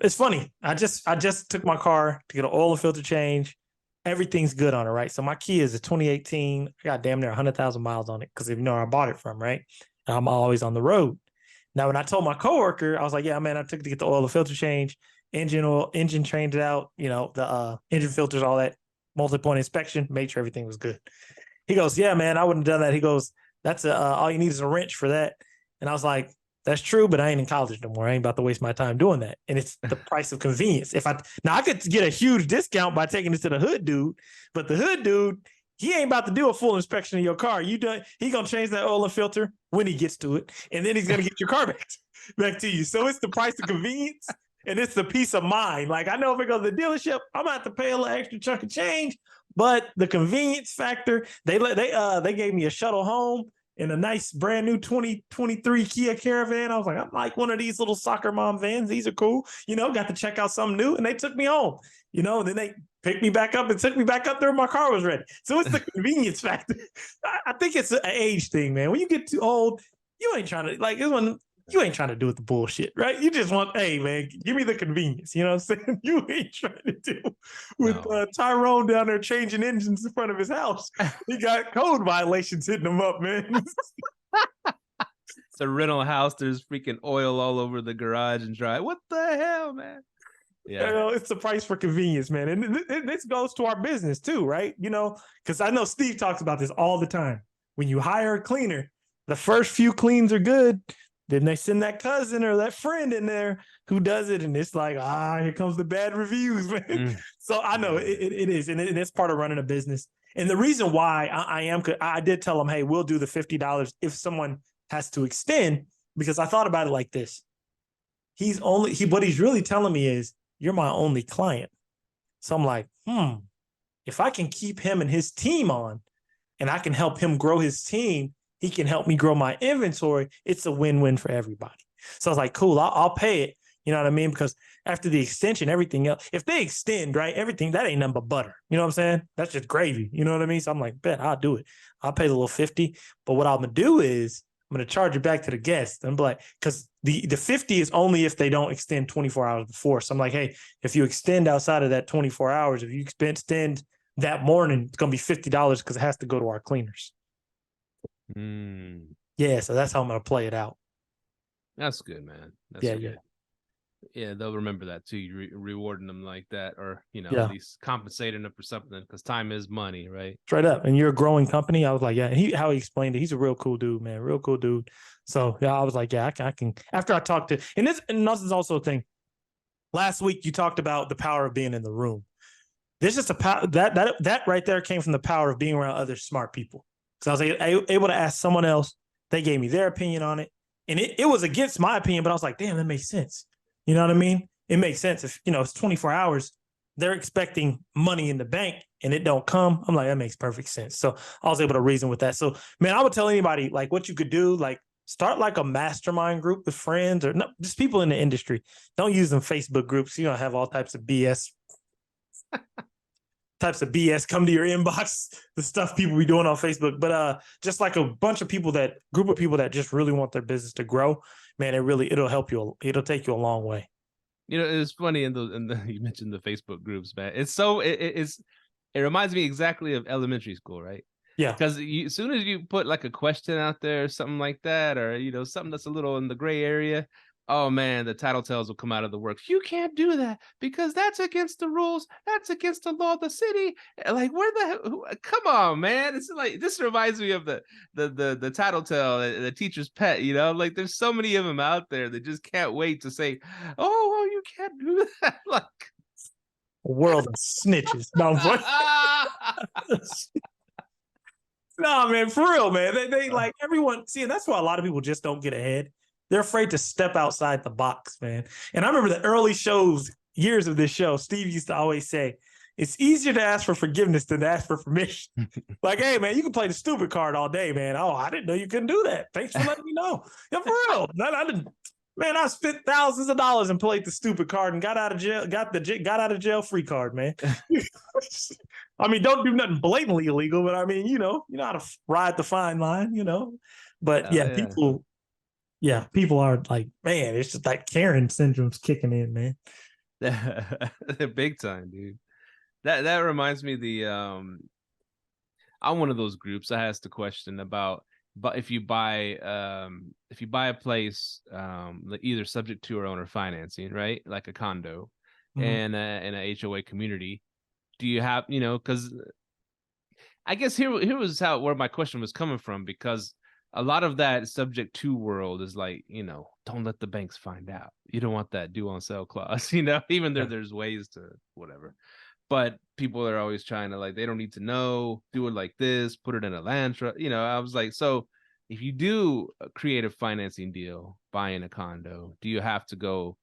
it's funny. I just took my car to get an oil and filter change. Everything's good on it, right? So my Kia is a 2018. I got damn near 100,000 miles on it because you know where I bought it from, right? And I'm always on the road. Now, when I told my coworker, I was like, yeah, man, I took it to get the oil and filter change, engine changed it out, you know, the engine filters, all that, multi-point inspection, made sure everything was good. He goes, yeah, man, I wouldn't have done that. He goes, that's all you need is a wrench for that. And I was like, that's true, but I ain't in college no more. I ain't about to waste my time doing that. And it's the price of convenience. I could get a huge discount by taking it to the hood dude, but the hood dude, he ain't about to do a full inspection of your car. He gonna change that oil and filter when he gets to it, and then he's gonna get your car back to you. So it's the price of convenience, and it's the peace of mind. Like, I know if it goes to the dealership, I'm gonna have to pay a little extra chunk of change, but the convenience factor, they gave me a shuttle home in a nice brand new 2023 Kia Caravan. I was like, I'm like one of these little soccer mom vans. These are cool. You know, got to check out something new, and they took me home. You know, and then they picked me back up and took me back up there when my car was ready. So it's the convenience factor. I think it's an age thing, man. When you get too old, you ain't trying to do with the bullshit, right? You just want, hey, man, give me the convenience. You know what I'm saying? You ain't trying to do with Tyrone down there changing engines in front of his house. He got code violations hitting him up, man. It's a rental house. There's freaking oil all over the garage and dry. What the hell, man? Yeah, you know, it's the price for convenience, man. And this goes to our business too, right? You know, because I know Steve talks about this all the time. When you hire a cleaner, the first few cleans are good. Then they send that cousin or that friend in there who does it. And it's like, here comes the bad reviews, man. So I know it is. And it's part of running a business. And the reason why I did tell him, hey, we'll do the $50 if someone has to extend, because I thought about it like this. What he's really telling me is, you're my only client. So I'm like, if I can keep him and his team on and I can help him grow his team, he can help me grow my inventory. It's a win-win for everybody. So I was like, cool, I'll pay it. You know what I mean? Because after the extension, everything else, if they extend, right, everything, that ain't nothing but butter. You know what I'm saying? That's just gravy. You know what I mean? So I'm like, bet, I'll do it. I'll pay the little $50. But what I'm going to do is I'm I'm going to charge it back to the guest. I'm like, because the 50 is only if they don't extend 24 hours before. So I'm like, hey, if you extend outside of that 24 hours, if you extend that morning, it's going to be $50 because it has to go to our cleaners. Yeah, so that's how I'm going to play it out. That's good, man. That's good. Yeah, they'll remember that too. You rewarding them like that, or at least compensating them for something, because time is money, right? Straight up. And you're a growing company. I was like, yeah. And how he explained it, he's a real cool dude, man. Real cool dude. So yeah, I was like, yeah, I can. After I talked to, and this is also a thing. Last week you talked about the power of being in the room. There's just a power that right there came from the power of being around other smart people. Because I was able to ask someone else. They gave me their opinion on it, and it was against my opinion, but I was like, damn, that makes sense. You know what I mean? It makes sense. If, it's 24 hours, they're expecting money in the bank and it don't come. I'm like, that makes perfect sense. So I was able to reason with that. So, man, I would tell anybody, like, what you could do, like, start like a mastermind group with friends or just people in the industry. Don't use them Facebook groups. You're going to have all types of BS. Come to your inbox, the stuff people be doing on Facebook. But just like a bunch of people, group of people that just really want their business to grow, man, it'll help you. It'll take you a long way. It's funny you mentioned the Facebook groups, man. It's so it reminds me exactly of elementary school, right? Yeah. Because as soon as you put like a question out there or something like that, or something that's a little in the gray area, oh man, the title tells will come out of the works. You can't do that because that's against the rules. That's against the law of the city. Like, come on, man. It's like, this reminds me of the title tell, the teacher's pet, like there's so many of them out there that just can't wait to say, oh, you can't do that. Like, a world of snitches. No, no, man, for real, man. They like everyone. See, and that's why a lot of people just don't get ahead. They're afraid to step outside the box, man. And I remember the early years of this show, Steve used to always say, it's easier to ask for forgiveness than to ask for permission. Like, hey, man, you can play the stupid card all day, man. Oh, I didn't know you couldn't do that. Thanks for letting me know. Yeah, for real. Man, I spent thousands of dollars and played the stupid card and got out of jail free card, man. I mean, don't do nothing blatantly illegal, but I mean, you know how to ride the fine line, But people are like, man, it's just like Karen syndrome's kicking in, man. Big time, dude. That reminds me I'm one of those groups that has the question about, but if you buy a place, either subject to or owner financing, right? Like a condo and in a HOA community, do you have, because I guess here was where my question was coming from, because a lot of that subject to world is like, don't let the banks find out. You don't want that due on sale clause, even though there's ways to whatever. But people are always trying to, like, they don't need to know, do it like this, put it in a land trust. I was like, so if you do create a financing deal, buying a condo, do you have to go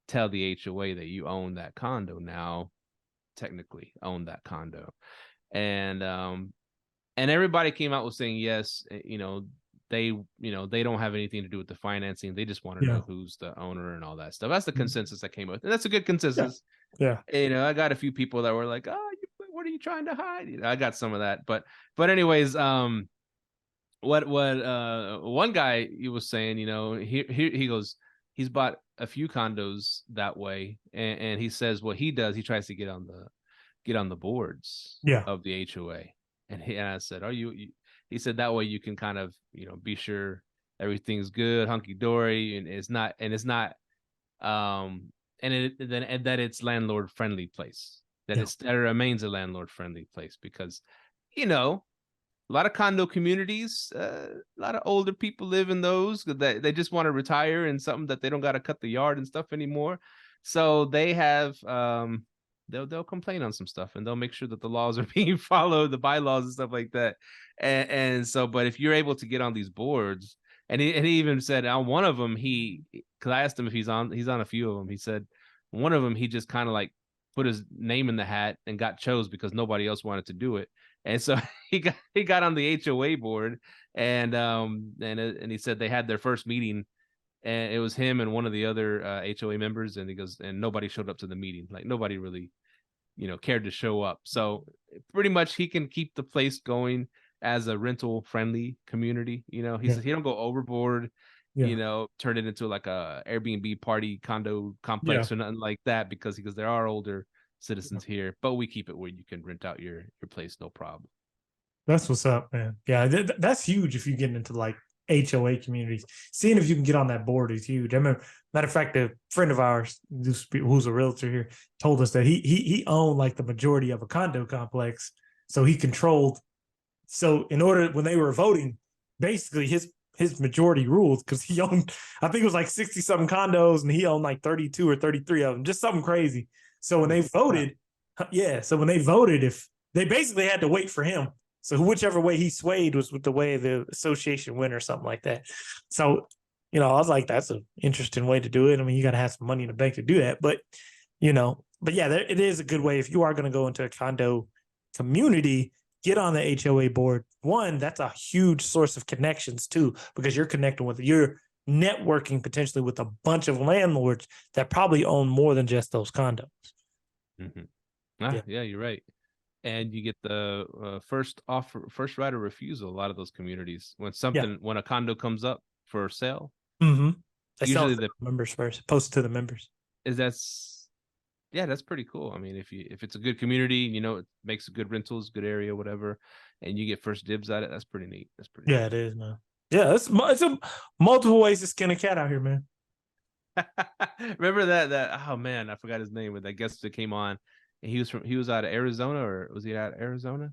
tell the HOA that you own that condo now, technically own that condo? And everybody came out with saying yes, they don't have anything to do with the financing. They just want to know who's the owner and all that stuff. That's the consensus that came with, and that's a good consensus. Yeah. I got a few people that were like, "Oh, what are you trying to hide?" I got some of that, but anyways, what one guy, he was saying, he goes, he's bought a few condos that way, and he says what he does, he tries to get on the boards of the HOA, and I said, he said that way you can kind of, be sure everything's good, hunky dory, and that it's landlord friendly place, that it remains a landlord friendly place, because, a lot of condo communities, a lot of older people live in those that they just want to retire in something that they don't got to cut the yard and stuff anymore. So they have, they'll complain on some stuff, and they'll make sure that the laws are being followed, the bylaws and stuff like that. And so, but if you're able to get on these boards, and he even said on one of them, because I asked him if he's on a few of them, he said one of them, he just kind of like put his name in the hat and got chose because nobody else wanted to do it. And so he got on the HOA board, and he said they had their first meeting, and it was him and one of the other HOA members, and he goes, and nobody showed up to the meeting. Like, nobody really, cared to show up. So pretty much he can keep the place going as a rental friendly community. You know, he says he don't go overboard. You know, turn it into like a Airbnb party condo complex or nothing like that, because there are older citizens here, but we keep it where you can rent out your place, no problem. That's what's up, man. Yeah, that's huge if you get into like HOA communities. Seeing if you can get on that board is huge. I remember, matter of fact, a friend of ours who's a realtor here told us that he owned like the majority of a condo complex, so he controlled. So in order, when they were voting, basically his majority ruled, because he owned, I think it was like 60 something condos, and he owned like 32 or 33 of them, just something crazy. So when they voted, if they basically had to wait for him. So whichever way he swayed was with the way the association went or something like that. So, you know, I was like, that's an interesting way to do it. I mean, you got to have some money in the bank to do that. But, you know, yeah, it is a good way. If you are going to go into a condo community, get on the HOA board. One, that's a huge source of connections too, because you're networking potentially with a bunch of landlords that probably own more than just those condos. Yeah, you're right. And you get the first right of refusal. A lot of those communities, when a condo comes up for sale, usually the members first, post it to the members. That's pretty cool. I mean, if it's a good community, you know, it makes good rentals, good area, whatever, and you get first dibs at it, that's pretty neat. Neat. It is, man. Yeah, it's multiple ways to skin a cat out here, man. Remember that oh man, I forgot his name, but that guest that came on, and he was out of Arizona, or was he out of Arizona?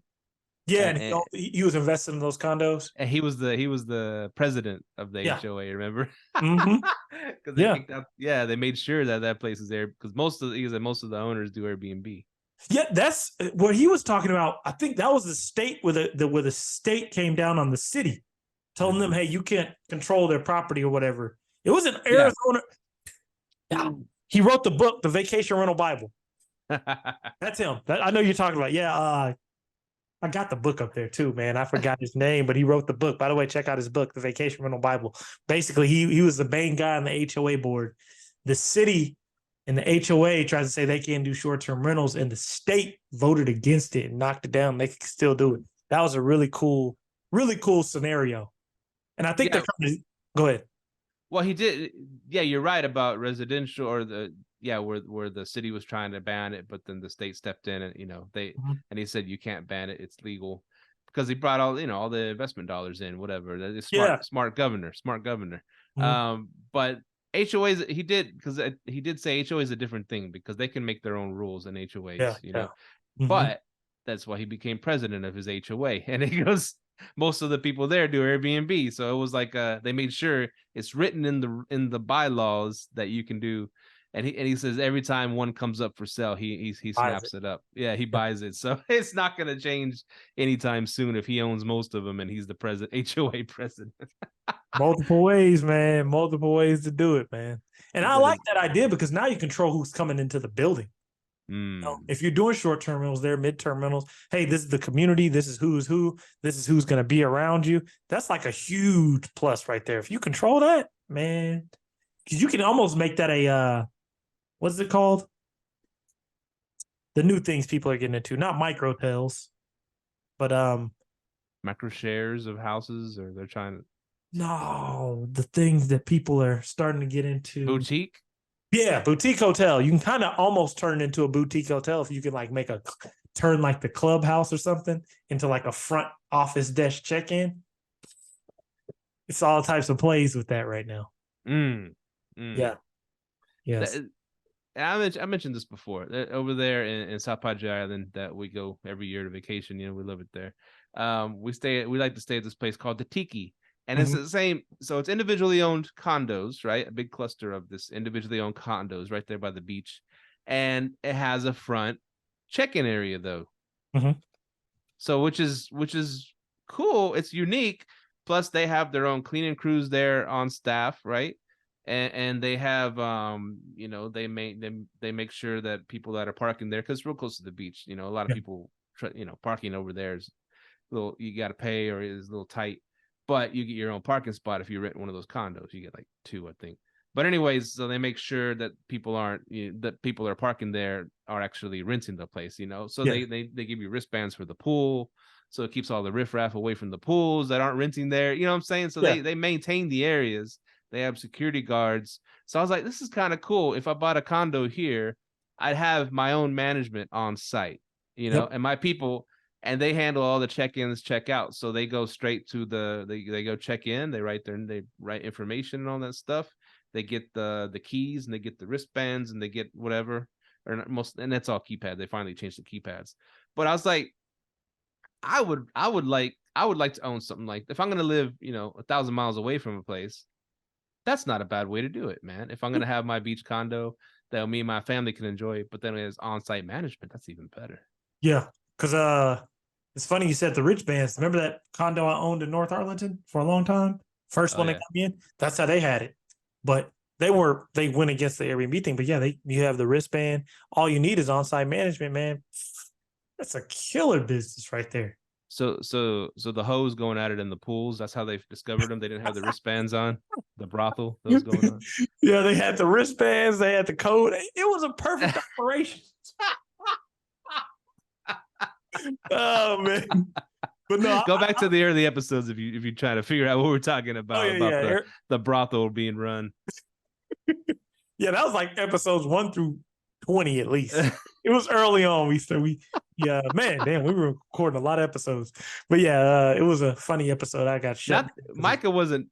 Yeah, and he was invested in those condos. And he was the president of the HOA, remember? Because they made sure that place is there, because most of the owners do Airbnb. Yeah, that's what he was talking about. I think that was the state where the state came down on the city, telling them, hey, you can't control their property or whatever. It was in Arizona. Yeah. He wrote the book, The Vacation Rental Bible. That's him. I know you're talking about. Yeah, I got the book up there too, man. I forgot his name, but he wrote the book. By the way, check out his book, The Vacation Rental Bible. Basically, he was the main guy on the HOA board. The city and the HOA tries to say they can't do short-term rentals, and the state voted against it and knocked it down. They can still do it. That was a really cool scenario. And I think they're coming to go ahead. Well, he did. Yeah, you're right about residential, or where the city was trying to ban it, but then the state stepped in, and and he said you can't ban it, it's legal, because he brought all the investment dollars in, whatever. Smart governor. But HOAs, he did say HOA is a different thing, because they can make their own rules in HOAs, But that's why he became president of his HOA, and he goes, most of the people there do Airbnb, so it was like they made sure it's written in the bylaws that you can do. And he says every time one comes up for sale, he snaps it up. Yeah, he buys it. So it's not going to change anytime soon if he owns most of them and he's the HOA president. Multiple ways, man. Multiple ways to do it, man. And I like that idea, because now you control who's coming into the building. If you're doing short-term rentals, there, mid-term rentals, hey, this is the community, this is who's who, this is who's going to be around you. That's like a huge plus right there. If you control that, man, because you can almost make that a what's it called? The new things people are getting into, not micro hotels, but micro shares of houses, or they're trying to. No, the things that people are starting to get into. Boutique? Yeah, boutique hotel. You can kind of almost turn it into a boutique hotel if you can like turn like the clubhouse or something into like a front office desk check-in. It's all types of plays with that right now. Yeah. Yes. I mentioned this before. Over there in South Padre Island, that we go every year to vacation. We love it there. We like to stay at this place called the Tiki. And it's the same. So it's individually owned condos, right? A big cluster of this individually owned condos right there by the beach. And it has a front check-in area, though. So which is cool. It's unique. Plus, they have their own cleaning crews there on staff, right? And they have, they make sure that people that are parking there, because it's real close to the beach. A lot of people, parking over there is you got to pay, or is a little tight. But you get your own parking spot if you rent one of those condos. You get like 2, I think. But anyways, so they make sure that people that people that are parking there are actually renting the place. So they give you wristbands for the pool. So it keeps all the riffraff away from the pools that aren't renting there. You know what I'm saying? So they maintain the areas. They have security guards. So I was like, this is kind of cool. If I bought a condo here, I'd have my own management on site, and my people, and they handle all the check-ins, check-outs. So they go straight to they go check in, they write information and all that stuff. They get the keys and they get the wristbands and they get whatever, and that's all keypad. They finally changed the keypads. But I was like, I would like to own something like, if I'm going to live, 1,000 miles away from a place, that's not a bad way to do it, man. If I'm going to have my beach condo that me and my family can enjoy, but then it's on-site management, that's even better. Yeah. Cause, it's funny you said the rich bands. Remember that condo I owned in North Arlington for a long time? First one they got me in, that's how they had it. But they went against the Airbnb thing. But yeah, you have the wristband. All you need is on-site management, man. That's a killer business right there. So the hoes going at it in the pools, that's how they discovered them. They didn't have the wristbands on, the brothel that was going on. Yeah, they had the wristbands, they had the code. It was a perfect operation. Oh man. But no, go back to the early episodes if you try to figure out what we're talking about, the brothel being run. Yeah, that was like episodes 1 through 20 at least. It was early on. We were recording a lot of episodes. But yeah, it was a funny episode. I got shut. Myka wasn't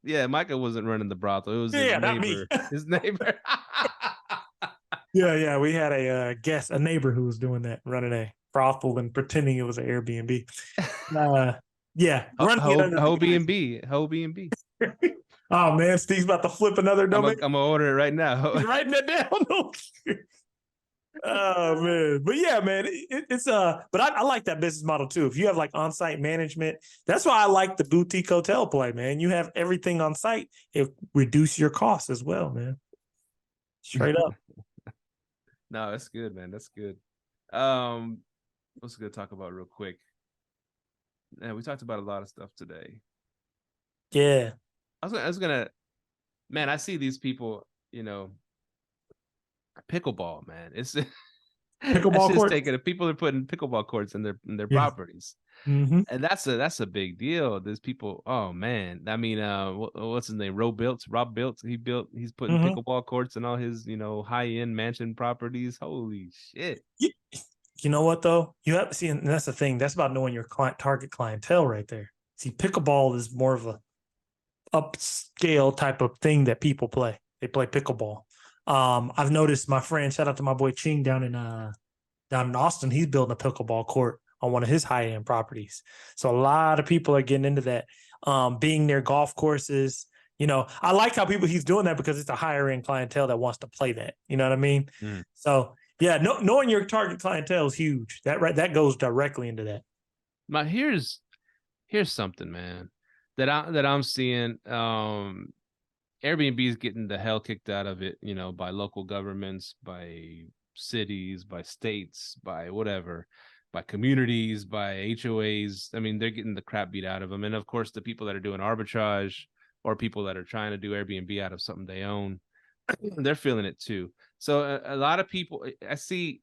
running the brothel. It was his neighbor. Not me. His neighbor. Yeah, we had a neighbor who was doing that, running a brothel and pretending it was an Airbnb. high-amenity. Oh man, Steve's about to flip another domain. I'm gonna order it right now. He's writing it down. Oh man, but yeah, man, but I like that business model too. If you have like on-site management, that's why I like the boutique hotel play, man. You have everything on site, it reduce your costs as well, man. Straight up. No, that's good, man. That's good. What's good to talk about real quick? Yeah, we talked about a lot of stuff today. Yeah. I was gonna, man, I see these people, pickleball, man. It's pickleball courts. People are putting pickleball courts in their properties. Mm-hmm. And that's a big deal. There's people, oh man. I mean, what's his name? Rob Built. He's putting pickleball courts in all his, high-end mansion properties. Holy shit. You know what though? You have to see, and that's the thing. That's about knowing your target clientele right there. See, pickleball is more of a upscale type of thing that people play. They play pickleball. I've noticed my friend, shout out to my boy Ching down in Austin, he's building a pickleball court on one of his high-end properties. So a lot of people are getting into that. Being near golf courses, I like how he's doing that because it's a higher end clientele that wants to play that. You know what I mean? Mm. So yeah, knowing your target clientele is huge. That goes directly into that. Now here's something, man, that I'm seeing. Airbnb is getting the hell kicked out of it, by local governments, by cities, by states, by whatever, by communities, by HOAs. I mean, they're getting the crap beat out of them. And of course, the people that are doing arbitrage or people that are trying to do Airbnb out of something they own, they're feeling it too. So a lot of people I see,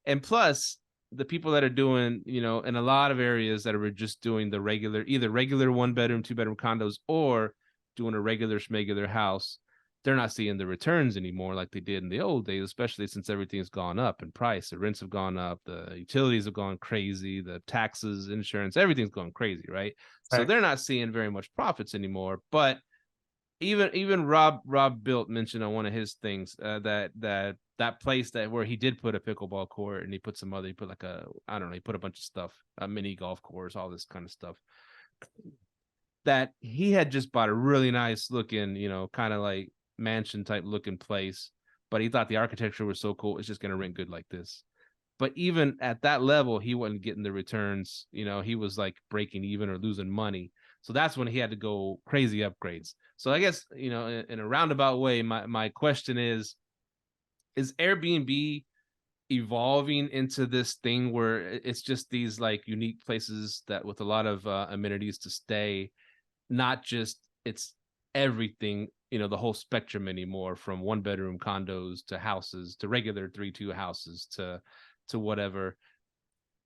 and plus the people that are doing, in a lot of areas that are just doing the either regular 1-bedroom, 2-bedroom condos or doing a regular schmegular house, they're not seeing the returns anymore like they did in the old days, especially since everything's gone up in price. The rents have gone up, the utilities have gone crazy, the taxes, insurance, everything's going crazy, right? So they're not seeing very much profits anymore. But even Rob Built mentioned on one of his things that place where he did put a pickleball court and he put he put he put a bunch of stuff, a mini golf course, all this kind of stuff, that he had just bought a really nice looking, kind of like mansion type looking place, but he thought the architecture was so cool, it's just going to rent good like this. But even at that level, he wasn't getting the returns. He was like breaking even or losing money. So that's when he had to go crazy upgrades. So I guess, in a roundabout way, my question is Airbnb evolving into this thing where it's just these like unique places that with a lot of amenities to stay, not just it's everything, the whole spectrum anymore, from 1-bedroom condos to houses to regular 3-2 houses to whatever.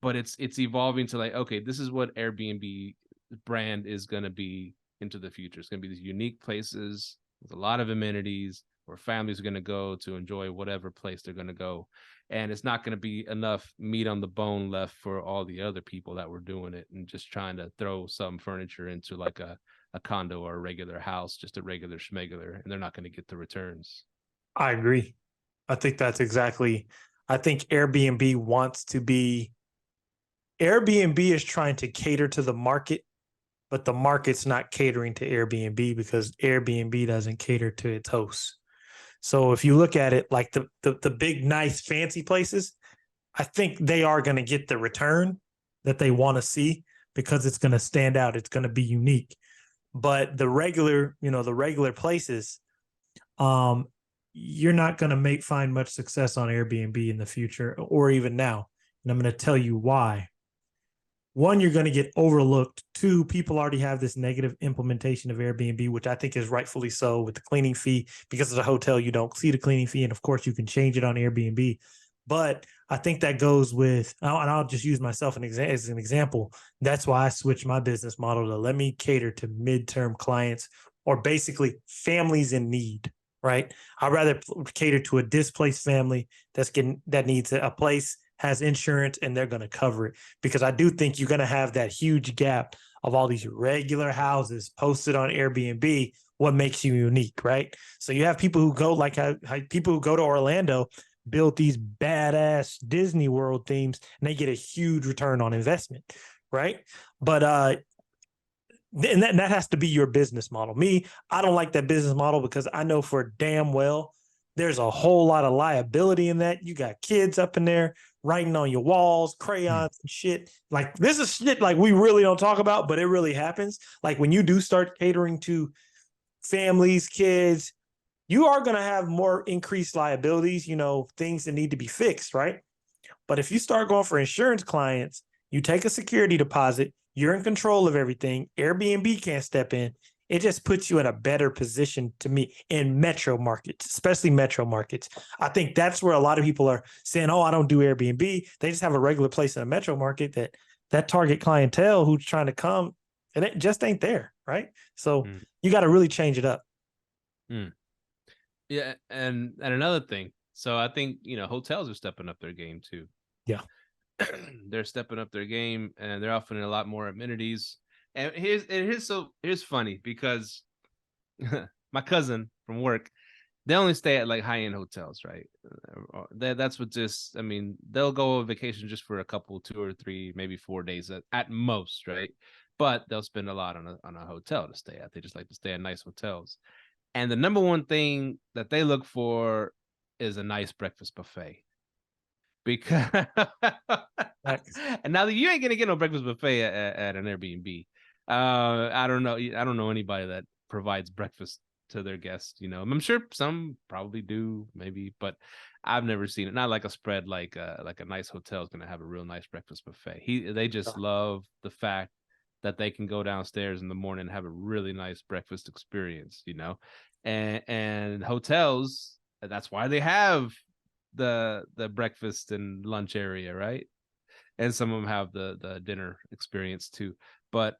but it's evolving to like, okay, this is what Airbnb brand is going to be into the future. It's going to be these unique places with a lot of amenities where families are going to go to enjoy whatever place they're going to go. And it's not going to be enough meat on the bone left for all the other people that were doing it and just trying to throw some furniture into like a condo or a regular house, just a regular schmegular, and they're not going to get the returns. I agree. I think that's exactly, I think Airbnb wants to be, Airbnb is trying to cater to the market, but the market's not catering to Airbnb because Airbnb doesn't cater to its hosts. So if you look at it like the big, nice, fancy places, I think they are going to get the return that they want to see because it's going to stand out. It's going to be unique. But the regular, the regular places, you're not going to find much success on Airbnb in the future or even now. And I'm going to tell you why. One, you're going to get overlooked. Two, people already have this negative implementation of Airbnb, which I think is rightfully so with the cleaning fee. Because as a hotel, you don't see the cleaning fee. And of course, you can change it on Airbnb. But I think that goes with, and I'll just use myself as an example. That's why I switched my business model to let me cater to midterm clients or basically families in need, right? I'd rather cater to a displaced family that needs a place, has insurance, and they're going to cover it. Because I do think you're going to have that huge gap of all these regular houses posted on Airbnb. What makes you unique, right? So you have people who go like how people who go to Orlando build these badass Disney World themes and they get a huge return on investment, right? But and that has to be your business model. Me, I don't like that business model because I know for damn well there's a whole lot of liability in that. You got kids up in there writing on your walls, crayons and shit. Like this is shit like we really don't talk about, but it really happens. Like when you do start catering to families, kids, you are going to have more increased liabilities, things that need to be fixed, right? But if you start going for insurance clients, you take a security deposit, you're in control of everything. Airbnb can't step in. It just puts you in a better position to me in metro markets, especially metro markets. I think that's where a lot of people are saying, oh, I don't do Airbnb. They just have a regular place in a metro market that target clientele who's trying to come and it just ain't there, right? So you got to really change it up. Yeah, and another thing. So I think, hotels are stepping up their game too. Yeah. They're stepping up their game and they're offering a lot more amenities. And here's funny because my cousin from work, they only stay at like high-end hotels, right? That's what they'll go on vacation just for a couple, 2 or 3, maybe 4 days at most, right? But they'll spend a lot on a hotel to stay at. They just like to stay at nice hotels. And the number one thing that they look for is a nice breakfast buffet. Because and now you ain't gonna get no breakfast buffet at an Airbnb. I don't know anybody that provides breakfast to their guests. I'm sure some probably do, maybe, but I've never seen it. Not like a spread like a nice hotel is gonna have a real nice breakfast buffet. They just love the fact that they can go downstairs in the morning and have a really nice breakfast experience, and hotels, that's why they have the breakfast and lunch area, right? And some of them have the dinner experience too. But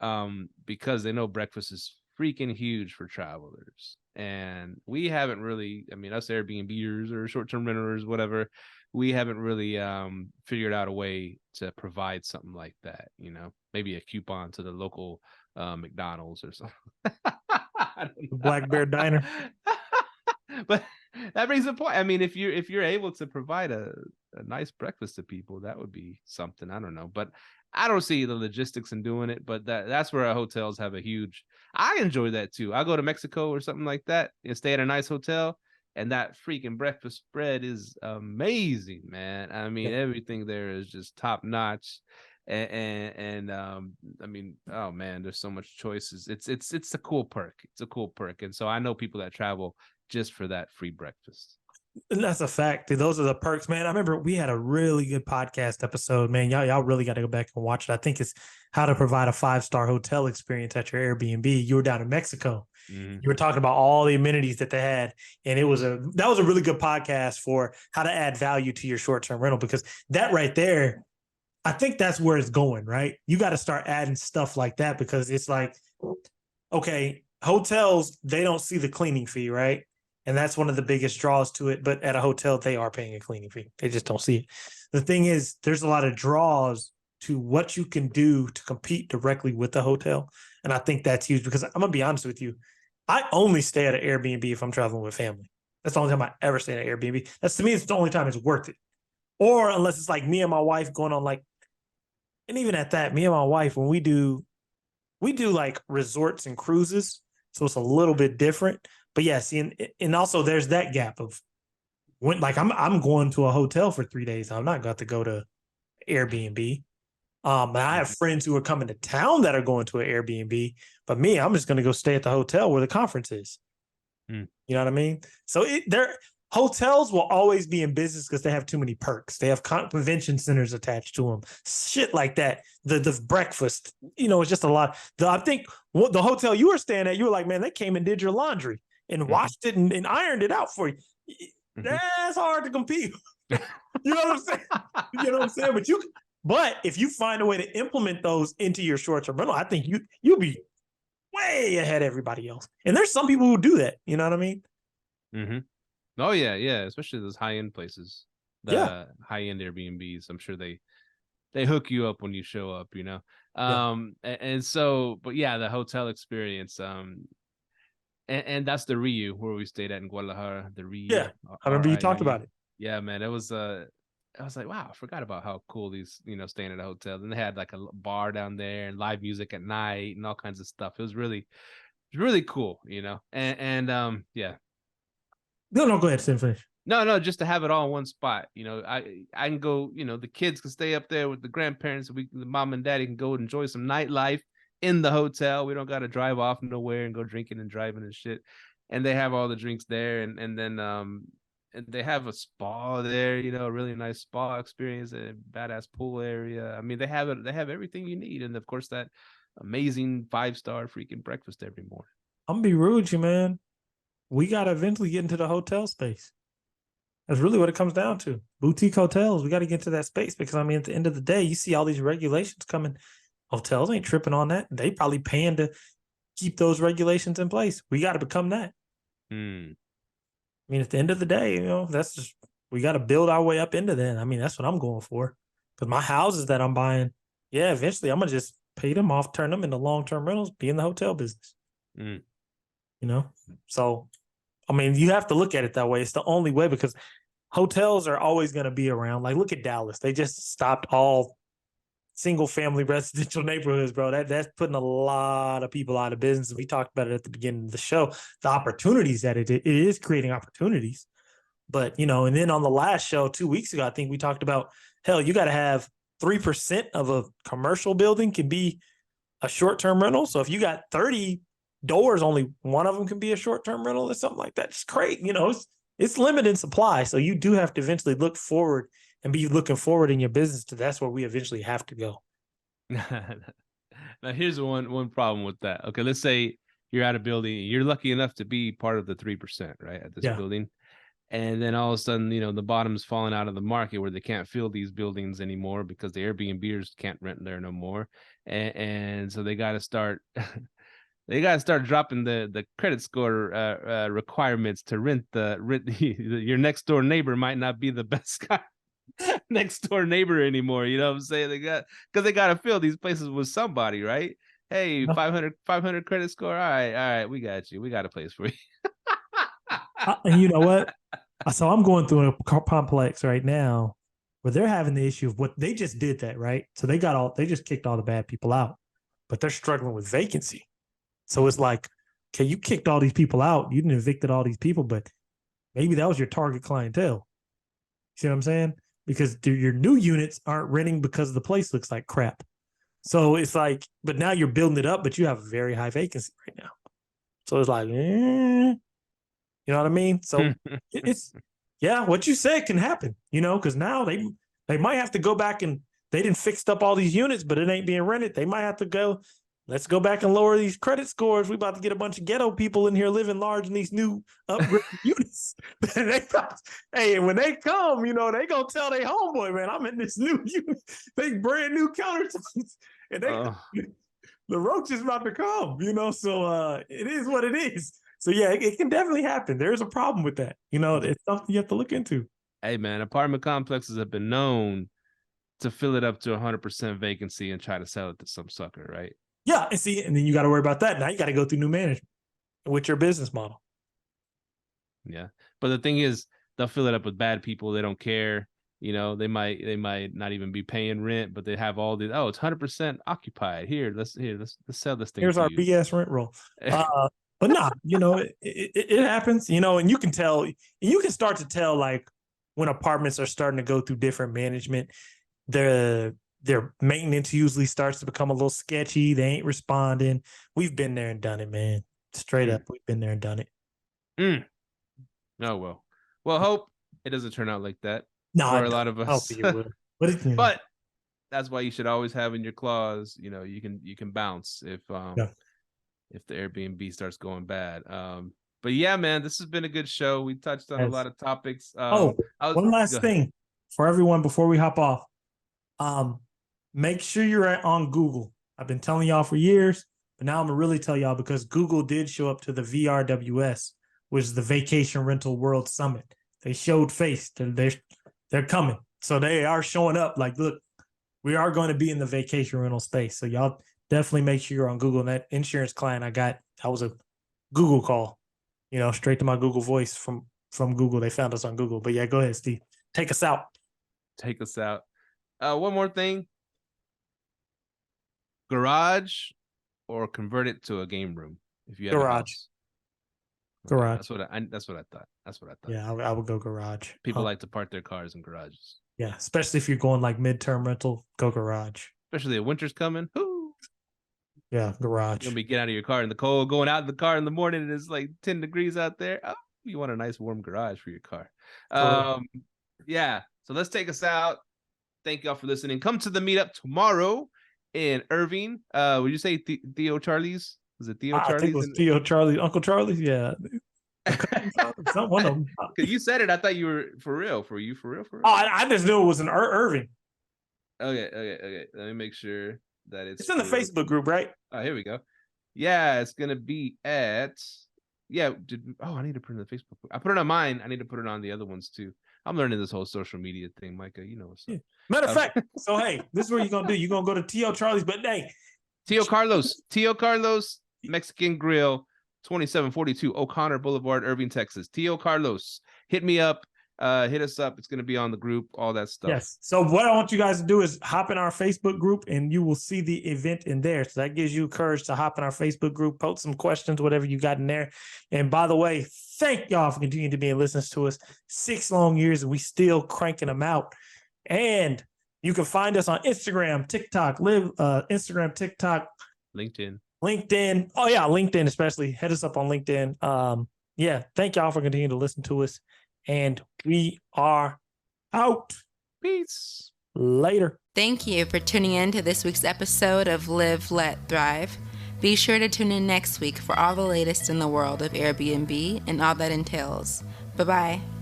because they know breakfast is freaking huge for travelers. And we haven't really, us Airbnbers or short-term renters, whatever, we haven't really figured out a way to provide something like that, maybe a coupon to the local McDonald's or something. Black Bear Diner. But that brings a point. If you're able to provide a nice breakfast to people, that would be something. I don't know, but I don't see the logistics in doing it. But that's where our hotels have a huge. I enjoy that too. I go to Mexico or something like that and stay at a nice hotel, and that freaking breakfast spread is amazing, man. Everything there is just top notch. And oh man, there's so much choices. It's a cool perk. It's a cool perk. And so I know people that travel just for that free breakfast. And that's a fact. Those are the perks, man. I remember we had a really good podcast episode, man. Y'all really got to go back and watch it. I think it's how to provide a 5-star hotel experience at your Airbnb. You were down in Mexico. You were talking about all the amenities that they had. And that was a really good podcast for how to add value to your short-term rental, because that right there, I think that's where it's going, right? You got to start adding stuff like that because it's like, okay, hotels, they don't see the cleaning fee, right? And that's one of the biggest draws to it. But at a hotel, they are paying a cleaning fee. They just don't see it. The thing is, there's a lot of draws to what you can do to compete directly with the hotel. And I think that's huge because I'm going to be honest with you. I only stay at an Airbnb if I'm traveling with family. That's the only time I ever stay at an Airbnb. That's, to me, it's the only time it's worth it. Or unless it's like me and my wife going on like, and even at that, me and my wife, when we do like resorts and cruises. So it's a little bit different. But yeah, see, and also there's that gap of when, like, I'm going to a hotel for 3 days. I'm not got to go to Airbnb. And I have friends who are coming to town that are going to an Airbnb, but me, I'm just going to go stay at the hotel where the conference is. You know what I mean? So hotels will always be in business because they have too many perks. They have convention centers attached to them, shit like that. The breakfast, it's just a lot. I think the hotel you were staying at, you were like, man, they came and did your laundry and washed it and ironed it out for you. That's hard to compete. You know what I'm saying? You know what I'm saying? But if you find a way to implement those into your short-term rental, I think you'll be way ahead of everybody else. And there's some people who do that. You know what I mean? Mm-hmm. Oh yeah, especially those high-end places, high-end Airbnbs. I'm sure they hook you up when you show up, and so, but yeah, the hotel experience, and that's the Ryu where we stayed at in Guadalajara. The Ryu, I remember you talked about it. Yeah, man, it was I was like, wow, I forgot about how cool these, staying at a hotel. Then they had like a bar down there and live music at night and all kinds of stuff. It was really cool, and yeah. No, go ahead, finish. No, just to have it all in one spot. I can go, the kids can stay up there with the grandparents. The mom and daddy can go enjoy some nightlife in the hotel. We don't got to drive off nowhere and go drinking and driving and shit. And they have all the drinks there. And then and they have a spa there, a really nice spa experience, a badass pool area. I mean, they have everything you need. And of course, that amazing 5-star freaking breakfast every morning. I'm gonna be rude with you, man. We got to eventually get into the hotel space. That's really what it comes down to. Boutique hotels, we got to get to that space because, I mean, at the end of the day, you see all these regulations coming. Hotels ain't tripping on that. They probably paying to keep those regulations in place. We got to become that. I mean, at the end of the day, that's just, we got to build our way up into that. I mean, that's what I'm going for. Because my houses that I'm buying, eventually I'm going to just pay them off, turn them into long-term rentals, be in the hotel business. So, I mean, you have to look at it that way. It's the only way because hotels are always going to be around. Like, look at Dallas. They just stopped all single-family residential neighborhoods, bro. That's putting a lot of people out of business. We talked about it at the beginning of the show. The opportunities that it is creating opportunities. But, and then on the last show 2 weeks ago, I think we talked about, hell, you got to have 3% of a commercial building can be a short-term rental. So if you got 30 doors, only one of them can be a short-term rental or something like that. It's great. It's limited supply. So you do have to eventually look forward and be looking forward in your business to that's where we eventually have to go. Now, here's one problem with that. Okay, let's say you're at a building. You're lucky enough to be part of the 3%, right, at this building. And then all of a sudden, the bottom's falling out of the market where they can't fill these buildings anymore because the Airbnbers can't rent there no more. And so they got to start... They got to start dropping the credit score requirements to rent your next door neighbor might not be the best guy next door neighbor anymore. You know what I'm saying? Because they got to fill these places with somebody, right? Hey, 500 credit score. All right. We got you. We got a place for you. And you know what? So I'm going through a complex right now where they're having the issue of what they just did that, right? So they just kicked all the bad people out, but they're struggling with vacancy. So it's like, okay, you kicked all these people out. You didn't evicted all these people, but maybe that was your target clientele. See what I'm saying? Because your new units aren't renting because the place looks like crap. So it's like, but now you're building it up, but you have a very high vacancy right now. So it's like, you know what I mean? So it's, what you said can happen, because now they might have to go back and they didn't fix up all these units, but it ain't being rented. They might have to go let's go back and lower these credit scores. We about to get a bunch of ghetto people in here living large in these new upgrade units. Hey, when they come, they gonna tell their homeboy, man, I'm in this new unit. They brand new countertops, and the roach is about to come. So it is what it is. So yeah, it can definitely happen. There's a problem with that. It's something you have to look into. Hey man, apartment complexes have been known to fill it up to 100% vacancy and try to sell it to some sucker, right? Yeah, and then you got to worry about that. Now you got to go through new management with your business model. Yeah, but the thing is, they'll fill it up with bad people. They don't care. They might not even be paying rent, but they have all these. Oh, it's 100% occupied. Let's sell this thing. Here's our BS rent roll. But nah, it happens. And you can tell. You can start to tell like when apartments are starting to go through different management. Their maintenance usually starts to become a little sketchy. They ain't responding. We've been there and done it, man. Straight up, we've been there and done it. Oh well, hope it doesn't turn out like that. No, for a lot of us. But that's why you should always have in your clause, you can bounce if the Airbnb starts going bad. But yeah, man, this has been a good show. We touched on a lot of topics. One last thing for everyone before we hop off. Make sure you're on Google. I've been telling y'all for years, but now I'm gonna really tell y'all because Google did show up to the VRWS, which is the Vacation Rental World Summit. They showed face. They're coming. So they are showing up like, look, we are going to be in the vacation rental space. So y'all definitely make sure you're on Google. And that insurance client I got, that was a Google call, straight to my Google voice from Google. They found us on Google. But yeah, go ahead, Steve. Take us out. One more thing. Garage or convert it to a game room if you have garage. Garage. That's what I thought. Yeah, I would go garage. People like to park their cars in garages. Yeah, especially if you're going like midterm rental, go garage. Especially if winter's coming. Whoo! Yeah, garage. You'll be getting out of your car in the cold, going out in the car in the morning, and it's like 10 degrees out there. Oh, you want a nice warm garage for your car. Yeah. So let's take us out. Thank y'all for listening. Come to the meetup tomorrow in Irving. Would you say Theo Charlie's? Was it Theo Charlie's? I think it was Theo Charlie, Uncle Charlie's. Yeah. One of them. Because you said it, I thought you were for real. For you, for real. Oh, I just knew it was in Irving. Okay. Let me make sure that it's in the Facebook group, right? Oh, here we go. Yeah, it's gonna be at. Yeah. I need to put it in the Facebook group. I put it on mine. I need to put it on the other ones too. I'm learning this whole social media thing, Myka. You know what's up. Yeah. Matter of fact, so hey, this is what you're gonna do. You're gonna go to Teo Charlie's, but hey, Teo Carlos Mexican Grill, 2742 O'Connor Boulevard, Irving, Texas. Teo Carlos, hit me up. Hit us up. It's going to be on the group, all that stuff. Yes. So what I want you guys to do is hop in our Facebook group and you will see the event in there. So that gives you courage to hop in our Facebook group, post some questions, whatever you got in there. And by the way, thank y'all for continuing to be listening to us 6 long years and we still cranking them out. And you can find us on Instagram, TikTok, Instagram, TikTok, LinkedIn. Oh yeah, LinkedIn especially. Hit us up on LinkedIn. Yeah, thank y'all for continuing to listen to us. And we are out. Peace. Later. Thank you for tuning in to this week's episode of Live, Let, Thrive. Be sure to tune in next week for all the latest in the world of Airbnb and all that entails. Bye-bye.